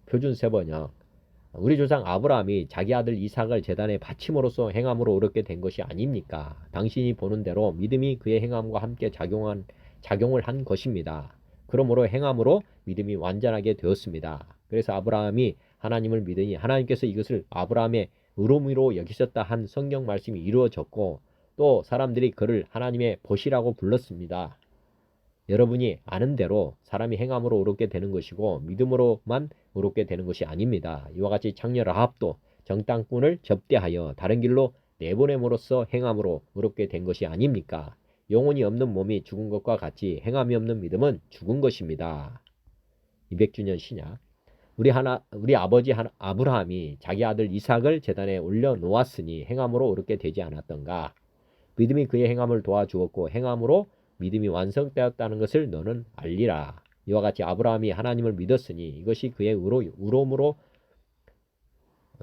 표준 세번역, 우리 조상 아브라함이 자기 아들 이삭을 제단에 바침으로써 행함으로 의롭게 된 것이 아닙니까? 당신이 보는 대로 믿음이 그의 행함과 함께 작용을 한 것입니다. 그러므로 행함으로 믿음이 완전하게 되었습니다. 그래서 아브라함이 하나님을 믿으니 하나님께서 이것을 아브라함의 의로움으로 여기셨다 한 성경 말씀이 이루어졌고 또 사람들이 그를 하나님의 벗이라고 불렀습니다. 여러분이 아는 대로 사람이 행함으로 의롭게 되는 것이고 믿음으로만 의롭게 되는 것이 아닙니다. 이와 같이 창녀 라합도 정탐꾼을 접대하여 다른 길로 내보냄으로써 행함으로 의롭게 된 것이 아닙니까? 영혼이 없는 몸이 죽은 것과 같이 행함이 없는 믿음은 죽은 것입니다. 200주년 신약, 우리 아버지 아브라함이 자기 아들 이삭을 제단에 올려놓았으니 행함으로 의롭게 되지 않았던가? 믿음이 그의 행함을 도와주었고 행함으로 믿음이 완성되었다는 것을 너는 알리라. 이와 같이 아브라함이 하나님을 믿었으니 이것이 그의 의로움으로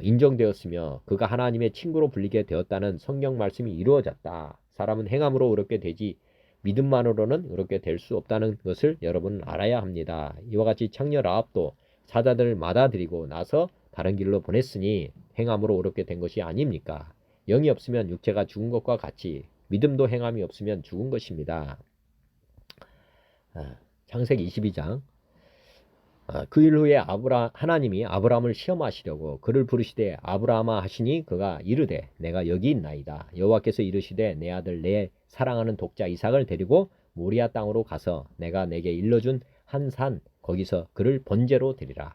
인정되었으며 그가 하나님의 친구로 불리게 되었다는 성경 말씀이 이루어졌다. 사람은 행함으로 의롭게 되지 믿음만으로는 의롭게 될 수 없다는 것을 여러분은 알아야 합니다. 이와 같이 창녀 라합도 사자들을 맞아들이고 나서 다른 길로 보냈으니 행함으로 의롭게 된 것이 아닙니까? 영이 없으면 육체가 죽은 것과 같이 믿음도 행함이 없으면 죽은 것입니다. 창세기 22장, 그 일 후에 하나님이 아브라함을 시험하시려고 그를 부르시되 아브라함아 하시니 그가 이르되 내가 여기 있나이다. 여호와께서 이르시되 내 아들 내 사랑하는 독자 이삭을 데리고 모리아 땅으로 가서 내가 내게 일러준 한 산 거기서 그를 번제로 드리라.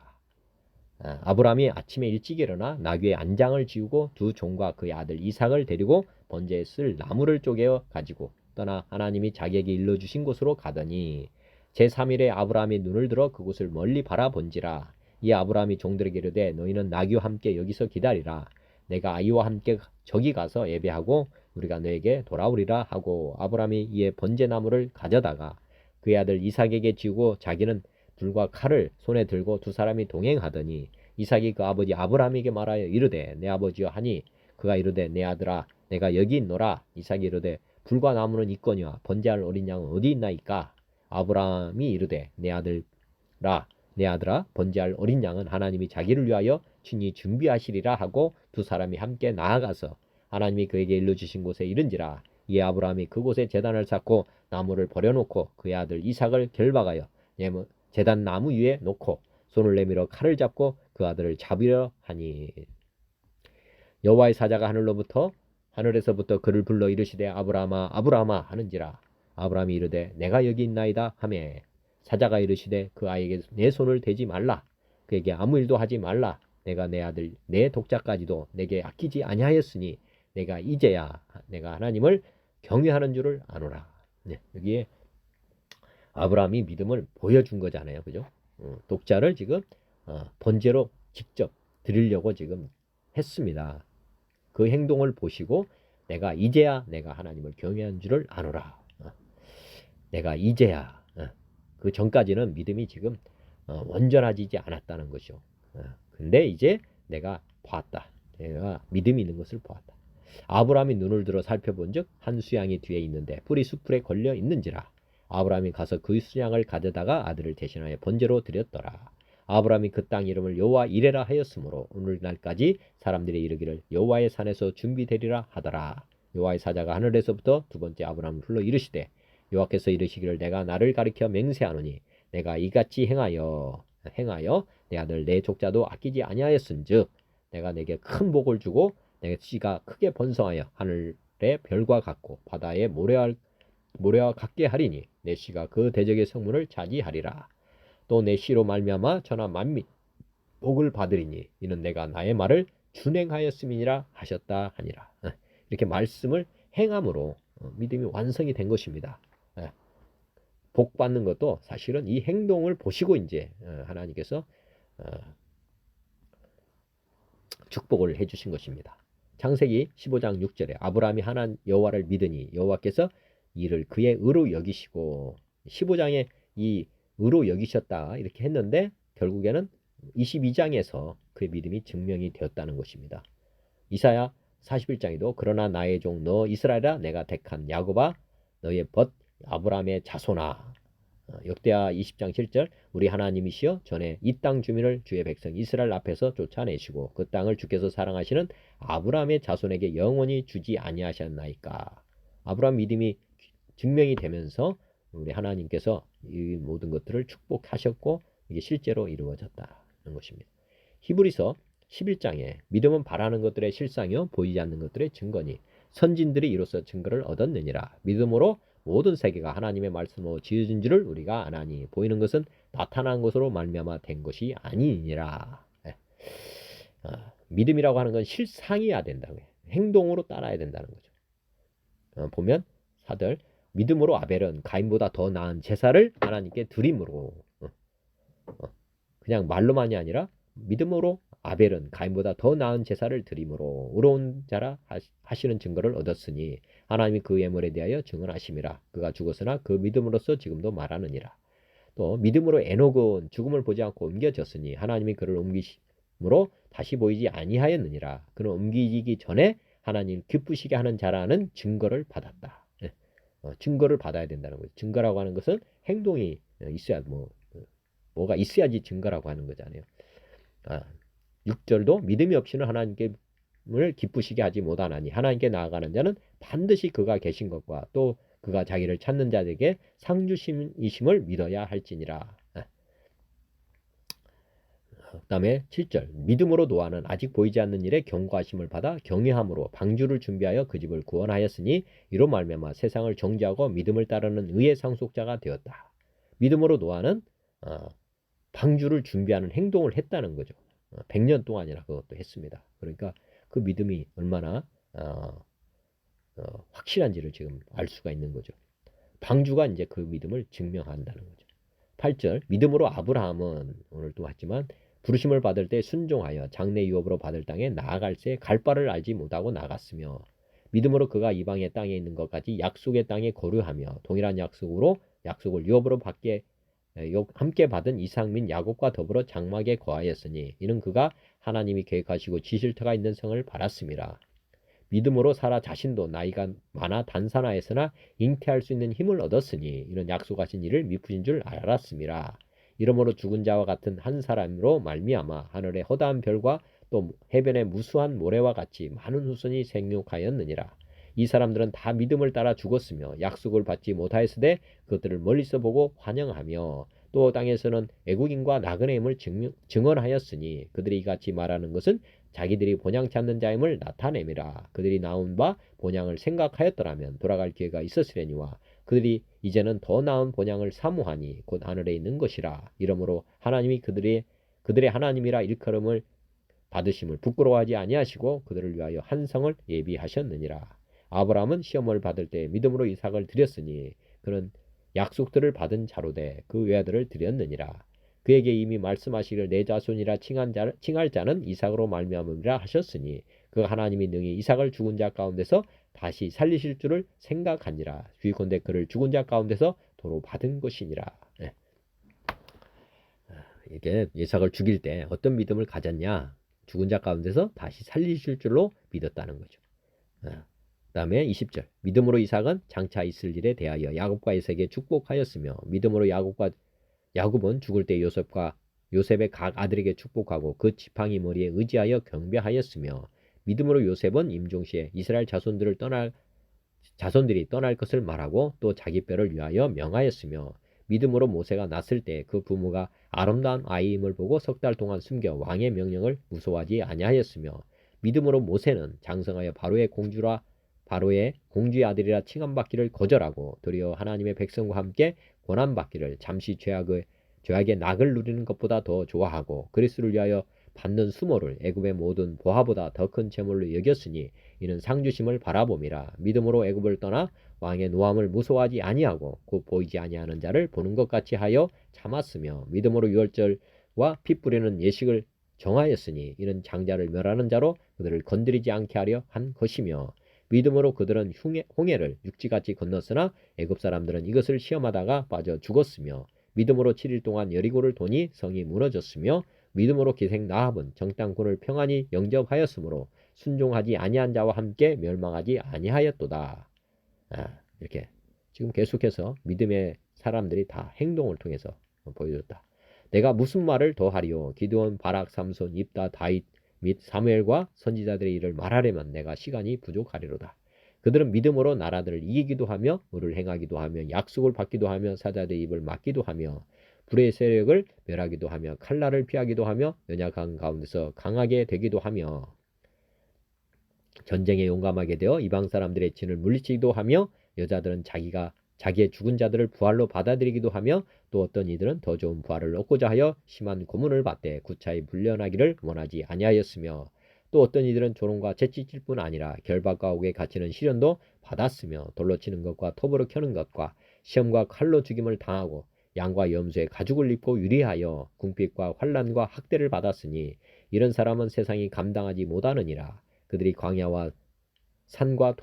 아브라함이 아침에 일찍 일어나 나귀의 안장을 지우고 두 종과 그의 아들 이삭을 데리고 번제에 쓸 나무를 쪼개어 가지고 떠나 하나님이 자기에게 일러주신 곳으로 가더니 제3일에 아브라함이 눈을 들어 그곳을 멀리 바라본지라. 이 아브라함이 종들에게 이르되 너희는 나귀와 함께 여기서 기다리라. 내가 아이와 함께 저기 가서 예배하고 우리가 너에게 돌아오리라 하고 아브라함이 이에 번제나무를 가져다가 그의 아들 이삭에게 지우고 자기는 불과 칼을 손에 들고 두 사람이 동행하더니 이삭이 그 아버지 아브라함에게 말하여 이르되 내 아버지여 하니 그가 이르되 내 아들아 내가 여기 있노라. 이삭이 이르되 불과 나무는 있거니와 번제할 어린 양은 어디 있나이까. 아브라함이 이르되 내 아들아 번제할 어린 양은 하나님이 자기를 위하여 친히 준비하시리라 하고 두 사람이 함께 나아가서 하나님이 그에게 일러주신 곳에 이른지라. 이에 아브라함이 그곳에 제단을 쌓고 나무를 버려놓고 그의 아들 이삭을 결박하여 제단 나무 위에 놓고 손을 내밀어 칼을 잡고 그 아들을 잡으려 하니 여호와의 사자가 하늘에서부터 그를 불러 이르시되 아브라함아 아브라함아 하는지라. 아브라함이 이르되 내가 여기 있나이다 하매 사자가 이르시되 그 아이에게 내 손을 대지 말라. 그에게 아무 일도 하지 말라. 내가 내 아들 내 독자까지도 내게 아끼지 아니하였으니 내가 이제야 내가 하나님을 경외하는 줄을 아노라. 네, 여기에 아브라함이 믿음을 보여준 거잖아요. 그죠? 독자를 지금 번제로 직접 드리려고 지금 했습니다. 그 행동을 보시고 내가 이제야 내가 하나님을 경외한 줄을 아노라. 내가 이제야 그 전까지는 믿음이 지금 완전하지 않았다는 것이죠. 근데 이제 내가 봤다. 내가 믿음이 있는 것을 보았다. 아브라함이 눈을 들어 살펴본즉 한 수양이 뒤에 있는데 뿔이 수풀에 걸려 있는지라. 아브라함이 가서 그 수양을 가져다가 아들을 대신하여 번제로 드렸더라. 아브라함이 그 땅 이름을 여호와 이레라 하였으므로 오늘날까지 사람들이 이르기를 여호와의 산에서 준비되리라 하더라. 여호와의 사자가 하늘에서부터 두 번째 아브라함을 불러 이르시되 여호와께서 이르시기를 내가 나를 가리켜 맹세하노니 내가 이같이 행하여 내 아들 내 족자도 아끼지 아니하였은즉 내가 내게 큰 복을 주고 내 씨가 크게 번성하여 하늘의 별과 같고 바다의 모래와 같게 하리니 내 씨가 그 대적의 성문을 차지하리라. 또 내 씨로 말미암아 천하 만민 복을 받으리니 이는 내가 나의 말을 준행하였음이니라 하셨다 하니라. 이렇게 말씀을 행함으로 믿음이 완성이 된 것입니다. 복 받는 것도 사실은 이 행동을 보시고 이제 하나님께서 축복을 해주신 것입니다. 창세기 15장 6절에 아브라함이 하나님 여호와를 믿으니 여호와께서 이를 그의 의로 여기시고 15장에 이 의로 여기셨다 이렇게 했는데 결국에는 22장에서 그의 믿음이 증명이 되었다는 것입니다. 이사야 41장에도 그러나 나의 종 너 이스라엘아 내가 택한 야곱아 너의 벗 아브라함의 자손아. 역대하 20장 7절 우리 하나님이시여 전에 이 땅 주민을 주의 백성 이스라엘 앞에서 쫓아내시고 그 땅을 주께서 사랑하시는 아브라함의 자손에게 영원히 주지 아니하셨나이까. 아브라함 믿음이 증명이 되면서 우리 하나님께서 이 모든 것들을 축복하셨고 이게 실제로 이루어졌다는 것입니다. 히브리서 11장에 믿음은 바라는 것들의 실상이요 보이지 않는 것들의 증거니 선진들이 이로써 증거를 얻었느니라. 믿음으로 모든 세계가 하나님의 말씀으로 지어진 줄을 우리가 아나니 보이는 것은 나타난 것으로 말미암아 된 것이 아니니라. 믿음이라고 하는 건 실상이어야 된다고 해요. 행동으로 따라야 된다는 거죠. 보면 사절 믿음으로 아벨은 가인보다 더 나은 제사를 하나님께 드림으로 그냥 말로만이 아니라 믿음으로 아벨은 가인보다 더 나은 제사를 드림으로 의로운 자라 하시는 증거를 얻었으니 하나님이 그 예물에 대하여 증언하심이라. 그가 죽었으나 그 믿음으로써 지금도 말하느니라. 또 믿음으로 에녹은 죽음을 보지 않고 옮겨졌으니 하나님이 그를 옮기심으로 다시 보이지 아니하였느니라. 그는 옮기기 전에 하나님 기쁘시게 하는 자라는 증거를 받았다. 증거를 받아야 된다는 거죠. 증거라고 하는 것은 행동이 있어야 뭐가 있어야지 증거라고 하는 거잖아요. 6절도 믿음이 없이는 하나님을 기쁘시게 하지 못하나니 하나님께 나아가는 자는 반드시 그가 계신 것과 또 그가 자기를 찾는 자에게 상주심이심을 믿어야 할지니라. 그다음에 7절 믿음으로 노아는 아직 보이지 않는 일에 경고하심을 받아 경외함으로 방주를 준비하여 그 집을 구원하였으니 이로 말미암아 세상을 정죄하고 믿음을 따르는 의의 상속자가 되었다. 믿음으로 노아는 방주를 준비하는 행동을 했다는 거죠. 100년 동안이나 그것도 했습니다. 그러니까 그 믿음이 얼마나 확실한지를 지금 알 수가 있는 거죠. 방주가 이제 그 믿음을 증명한다는 거죠. 8절 믿음으로 아브라함은 오늘도 봤지만 부르심을 받을 때 순종하여 장래 유업으로 받을 땅에 나아갈새 갈 바를 알지 못하고 나갔으며 믿음으로 그가 이방의 땅에 있는 것까지 약속의 땅에 거류하며 동일한 약속으로 약속을 유업으로 함께 받은 이삭 및 야곱과 더불어 장막에 거하였으니 이는 그가 하나님이 계획하시고 지실 터가 있는 성을 바랐습니다. 믿음으로 사라 자신도 나이가 많아 단산하였으나 잉태할 수 있는 힘을 얻었으니 이런 약속하신 일을 미쁘신 줄 알았습니다. 이러므로 죽은 자와 같은 한 사람으로 말미암아 하늘의 허다한 별과 또 해변의 무수한 모래와 같이 많은 후손이 생육하였느니라. 이 사람들은 다 믿음을 따라 죽었으며 약속을 받지 못하였으되 그것들을 멀리서 보고 환영하며 또 땅에서는 애국인과 나그네임을 증언하였으니 그들이 이같이 말하는 것은 자기들이 본향 찾는 자임을 나타내미라. 그들이 나온 바 본향을 생각하였더라면 돌아갈 기회가 있었으려니와 그들이 이제는 더 나은 본향을 사모하니 곧 하늘에 있는 것이라. 이러므로 하나님이 그들의 하나님이라 일컬음을 받으심을 부끄러워하지 아니하시고 그들을 위하여 한 성을 예비하셨느니라. 아브라함은 시험을 받을 때 믿음으로 이삭을 드렸으니 그는 약속들을 받은 자로되 그 외아들을 드렸느니라. 그에게 이미 말씀하시기를 내 자손이라 칭할 자는 이삭으로 말미암음이라 하셨으니 그 하나님이 능히 이삭을 죽은 자 가운데서 다시 살리실 줄을 생각하니라. 주의컨대 그를 죽은 자 가운데서 도로 받은 것이니라. 이게 이삭을 죽일 때 어떤 믿음을 가졌냐? 죽은 자 가운데서 다시 살리실 줄로 믿었다는 거죠. 그 다음에 20절 믿음으로 이삭은 장차 있을 일에 대하여 야곱과 이삭에게 축복하였으며 믿음으로 야곱은 죽을 때 요셉의 각 아들에게 축복하고 그 지팡이 머리에 의지하여 경배하였으며 믿음으로 요셉은 임종시에 이스라엘 자손들이 떠날 것을 말하고 또 자기 뼈를 위하여 명하였으며 믿음으로 모세가 났을 때 그 부모가 아름다운 아이임을 보고 석 달 동안 숨겨 왕의 명령을 무서워하지 아니하였으며 믿음으로 모세는 장성하여 바로의 공주의 아들이라 칭함받기를 거절하고 도리어 하나님의 백성과 함께 고난받기를 잠시 죄악의 낙을 누리는 것보다 더 좋아하고 그리스도를 위하여 받는 수모를 애굽의 모든 보화보다 더 큰 재물로 여겼으니 이는 상주심을 바라봄이라. 믿음으로 애굽을 떠나 왕의 노함을 무서워하지 아니하고 곧 보이지 아니하는 자를 보는 것 같이 하여 참았으며 믿음으로 유월절과 피 뿌리는 예식을 정하였으니 이는 장자를 멸하는 자로 그들을 건드리지 않게 하려 한 것이며 믿음으로 그들은 홍해를 육지같이 건넜으나 애굽 사람들은 이것을 시험하다가 빠져 죽었으며 믿음으로 7일 동안 여리고를 도니 성이 무너졌으며 믿음으로 기생 나합은 정탐꾼을 평안히 영접하였으므로 순종하지 아니한 자와 함께 멸망하지 아니하였도다. 이렇게 지금 계속해서 믿음의 사람들이 다 행동을 통해서 보여줬다. 내가 무슨 말을 더 하리요? 기드온, 바락, 삼손, 입다, 다윗 및 사무엘과 선지자들의 일을 말하려면 내가 시간이 부족하리로다. 그들은 믿음으로 나라들을 이기기도 하며 의를 행하기도 하며 약속을 받기도 하며 사자들의 입을 막기도 하며 불의 세력을 멸하기도 하며 칼날을 피하기도 하며 연약한 가운데서 강하게 되기도 하며 전쟁에 용감하게 되어 이방 사람들의 진을 물리치기도 하며 여자들은 자기의 죽은 자들을 부활로 받아들이기도 하며 또 어떤 이들은 더 좋은 부활을 얻고자 하여 심한 고문을 받되 구차히 불련하기를 원하지 아니하였으며 또 어떤 이들은 조롱과 채찍질 뿐 아니라 결박과 옥에 갇히는 시련도 받았으며 돌로 치는 것과 톱으로 켜는 것과 시험과 칼로 죽임을 당하고 양과 염소의 가죽을 입고 유리하여 궁핍과 환난과 학대를 받았으니 이런 사람은 세상이 감당하지 못하느니라. 그들이 광야와 산과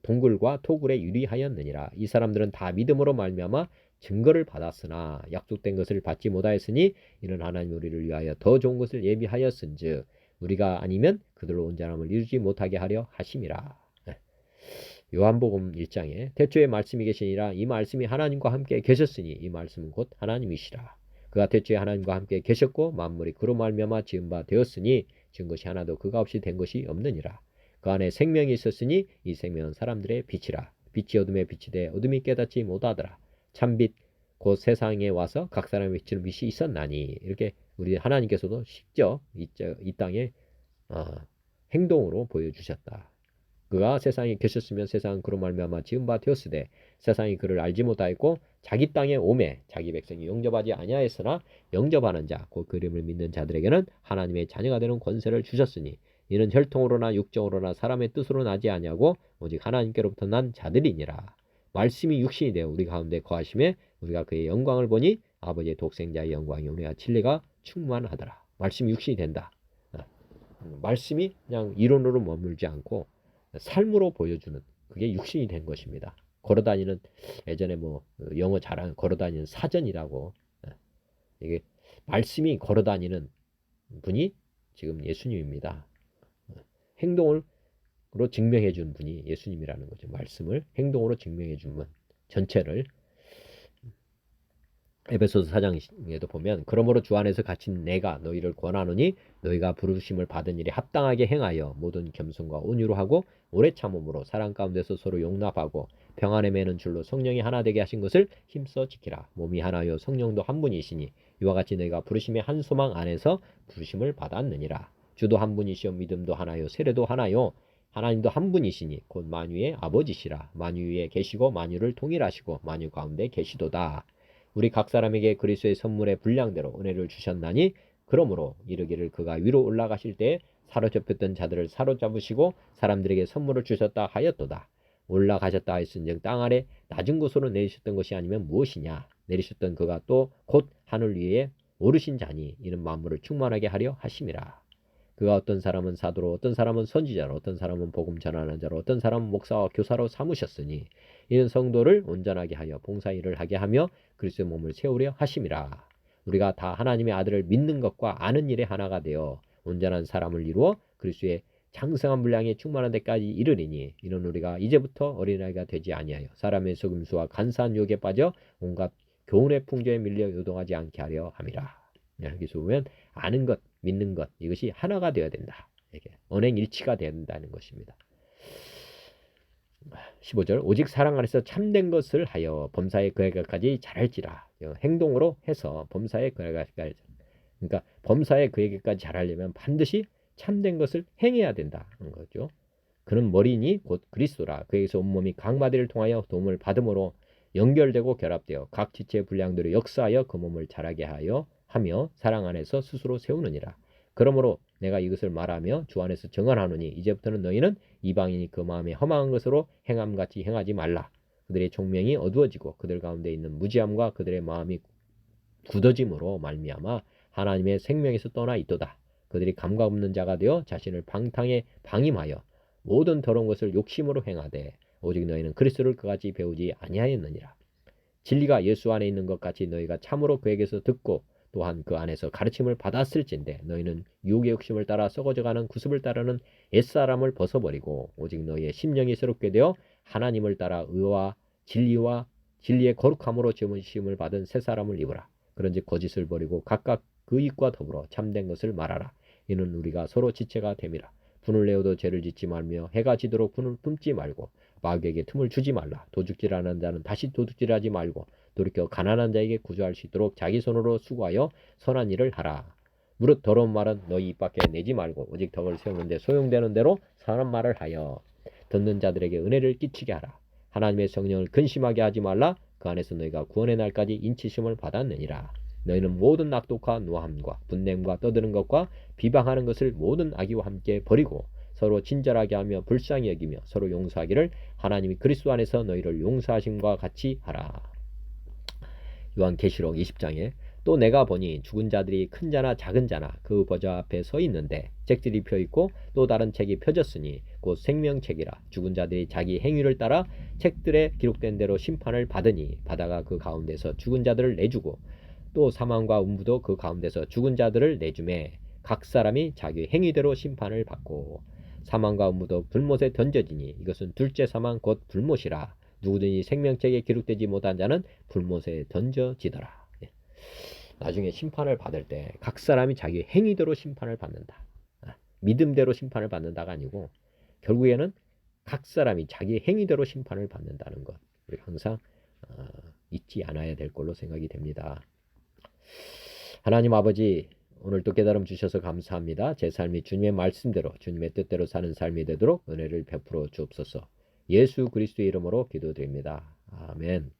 동굴과 토굴에 유리하였느니라. 이 사람들은 다 믿음으로 말미암아 증거를 받았으나 약속된 것을 받지 못하였으니 이는 하나님 우리를 위하여 더 좋은 것을 예비하였은즉 우리가 아니면 그들로 온전함을 이루지 못하게 하려 하심이라. 요한복음 1장에 태초에 말씀이 계시니라 이 말씀이 하나님과 함께 계셨으니 이 말씀은 곧 하나님이시라. 그가 태초에 하나님과 함께 계셨고 만물이 그로 말미암아 지은 바 되었으니 지은 것이 하나도 그가 없이 된 것이 없느니라. 그 안에 생명이 있었으니 이 생명은 사람들의 빛이라. 빛이 어둠에 비치되 어둠이 깨닫지 못하더라. 참빛 곧 세상에 와서 각 사람이 비치는 빛이 있었나니 이렇게 우리 하나님께서도 직접 이 땅에 행동으로 보여주셨다. 그가 세상에 계셨으면 세상은 그로 말미암아 지은 바 되었으되 세상이 그를 알지 못하였고 자기 땅에 오매 자기 백성이 영접하지 아니하였으나 영접하는 자 곧 그 이름을 믿는 자들에게는 하나님의 자녀가 되는 권세를 주셨으니 이는 혈통으로나 육정으로나 사람의 뜻으로 나지 아니하고 오직 하나님께로부터 난 자들이니라. 말씀이 육신이 되어 우리 가운데 거하심에 우리가 그의 영광을 보니 아버지의 독생자의 영광이 우리가 진리가 충만하더라. 말씀이 육신이 된다. 말씀이 그냥 이론으로 머물지 않고 삶으로 보여주는 그게 육신이 된 것입니다. 걸어다니는 예전에 뭐 영어 잘하는 걸어다니는 사전이라고 이게 말씀이 걸어다니는 분이 지금 예수님입니다. 행동으로 증명해 준 분이 예수님이라는 거죠. 말씀을 행동으로 증명해 준 분 전체를 에베소서 4장에도 보면 그러므로 주 안에서 갇힌 내가 너희를 권하노니 너희가 부르심을 받은 일에 합당하게 행하여 모든 겸손과 온유로 하고 오래 참음으로 사랑 가운데서 서로 용납하고 평안에 매는 줄로 성령이 하나 되게 하신 것을 힘써 지키라. 몸이 하나요 성령도 한 분이시니 이와 같이 너희가 부르심의 한 소망 안에서 부르심을 받았느니라. 주도 한 분이시요 믿음도 하나요 세례도 하나요 하나님도 한 분이시니 곧 만유의 아버지시라. 만유 위에 계시고 만유를 통일하시고 만유 가운데 계시도다. 우리 각 사람에게 그리스도의 선물의 분량대로 은혜를 주셨나니 그러므로 이르기를 그가 위로 올라가실 때 사로잡혔던 자들을 사로잡으시고 사람들에게 선물을 주셨다 하였도다. 올라가셨다 하였은즉 땅 아래 낮은 곳으로 내리셨던 것이 아니면 무엇이냐. 내리셨던 그가 또 곧 하늘 위에 오르신 자니 이는 만물을 충만하게 하려 하심이라. 그가 어떤 사람은 사도로 어떤 사람은 선지자로 어떤 사람은 복음 전하는 자로 어떤 사람은 목사와 교사로 삼으셨으니 이는 성도를 온전하게 하여 봉사일을 하게 하며 그리스도의 몸을 세우려 하심이라. 우리가 다 하나님의 아들을 믿는 것과 아는 일에 하나가 되어 온전한 사람을 이루어 그리스도의 장성한 분량에 충만한 데까지 이르리니 이는 우리가 이제부터 어린아이가 되지 아니하여 사람의 속임수와 간사한 유혹에 빠져 온갖 교훈의 풍조에 밀려 요동하지 않게 하려 함이라. 여기서 보면 아는 것, 믿는 것 이것이 하나가 되어야 된다. 이게 언행일치가 되어야 된다는 것입니다. 15절 오직 사랑 안에서 참된 것을 하여 범사에 그에게까지 잘할지라. 행동으로 해서 범사에 그에게까지 그러니까 범사에 그에게까지 잘하려면 반드시 참된 것을 행해야 된다는 거죠. 그는 머리니 곧 그리스도라. 그에게서 온몸이 각 마디를 통하여 도움을 받음으로 연결되고 결합되어 각 지체의 분량대로 역사하여 그 몸을 자라게 하며 사랑 안에서 스스로 세우느니라. 그러므로 내가 이것을 말하며 주 안에서 증언하노니 이제부터는 너희는 이방인이 그 마음에 험한 것으로 행함같이 행하지 말라. 그들의 총명이 어두워지고 그들 가운데 있는 무지함과 그들의 마음이 굳어짐으로 말미암아 하나님의 생명에서 떠나 있도다. 그들이 감각 없는 자가 되어 자신을 방탕에 방임하여 모든 더러운 것을 욕심으로 행하되 오직 너희는 그리스도를 그같이 배우지 아니하였느니라. 진리가 예수 안에 있는 것 같이 너희가 참으로 그에게서 듣고 또한 그 안에서 가르침을 받았을진데 너희는 유혹의 욕심을 따라 썩어져가는 구습을 따르는 옛사람을 벗어버리고 오직 너희의 심령이 새롭게 되어 하나님을 따라 의와 진리의 거룩함으로 지으심을 받은 새 사람을 입으라. 그런즉 거짓을 버리고 각각 그 입과 더불어 참된 것을 말하라. 이는 우리가 서로 지체가 됨이라. 분을 내어도 죄를 짓지 말며 해가 지도록 분을 품지 말고 마귀에게 틈을 주지 말라. 도둑질하는 자는 다시 도둑질하지 말고 돌이켜 가난한 자에게 구조할 수 있도록 자기 손으로 수고하여 선한 일을 하라. 무릇 더러운 말은 너희 입 밖에 내지 말고 오직 덕을 세우는데 소용되는 대로 선한 말을 하여 듣는 자들에게 은혜를 끼치게 하라. 하나님의 성령을 근심하게 하지 말라. 그 안에서 너희가 구원의 날까지 인치심을 받았느니라. 너희는 모든 악독과 노함과 분냄과 떠드는 것과 비방하는 것을 모든 악의와 함께 버리고 서로 친절하게 하며 불쌍히 여기며 서로 용서하기를 하나님이 그리스도 안에서 너희를 용서하심과 같이 하라. 요한계시록 20장에 또 내가 보니 죽은 자들이 큰 자나 작은 자나 그 보좌 앞에 서 있는데 책들이 펴있고 또 다른 책이 펴졌으니 곧 생명책이라. 죽은 자들이 자기 행위를 따라 책들에 기록된 대로 심판을 받으니 바다가 그 가운데서 죽은 자들을 내주고 또 사망과 음부도 그 가운데서 죽은 자들을 내주매 각 사람이 자기 행위대로 심판을 받고 사망과 음부도 불못에 던져지니 이것은 둘째 사망 곧 불못이라. 누구든지 생명책에 기록되지 못한 자는 불못에 던져지더라. 나중에 심판을 받을 때 각 사람이 자기 행위대로 심판을 받는다. 믿음대로 심판을 받는다가 아니고 결국에는 각 사람이 자기 행위대로 심판을 받는다는 것. 우리가 항상 잊지 않아야 될 걸로 생각이 됩니다. 하나님 아버지, 오늘도 깨달음 주셔서 감사합니다. 제 삶이 주님의 말씀대로 주님의 뜻대로 사는 삶이 되도록 은혜를 베풀어 주옵소서. 예수 그리스도의 이름으로 기도드립니다. 아멘.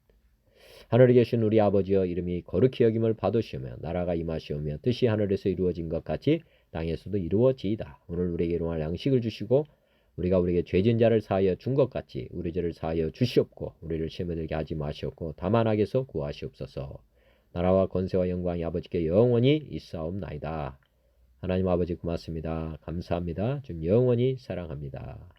하늘에 계신 우리 아버지여, 이름이 거룩히 여김을 받으시오며 나라가 임하시오며 뜻이 하늘에서 이루어진 것 같이 땅에서도 이루어지이다. 오늘 우리에게 일용할 양식을 주시고 우리가 우리에게 죄진 자를 사하여 준 것 같이 우리 죄를 사하여 주시옵고 우리를 시험에 들게 하지 마시옵고 다만 악에서 구하시옵소서. 나라와 권세와 영광이 아버지께 영원히 있사옵나이다. 하나님 아버지 고맙습니다. 감사합니다. 좀 영원히 사랑합니다.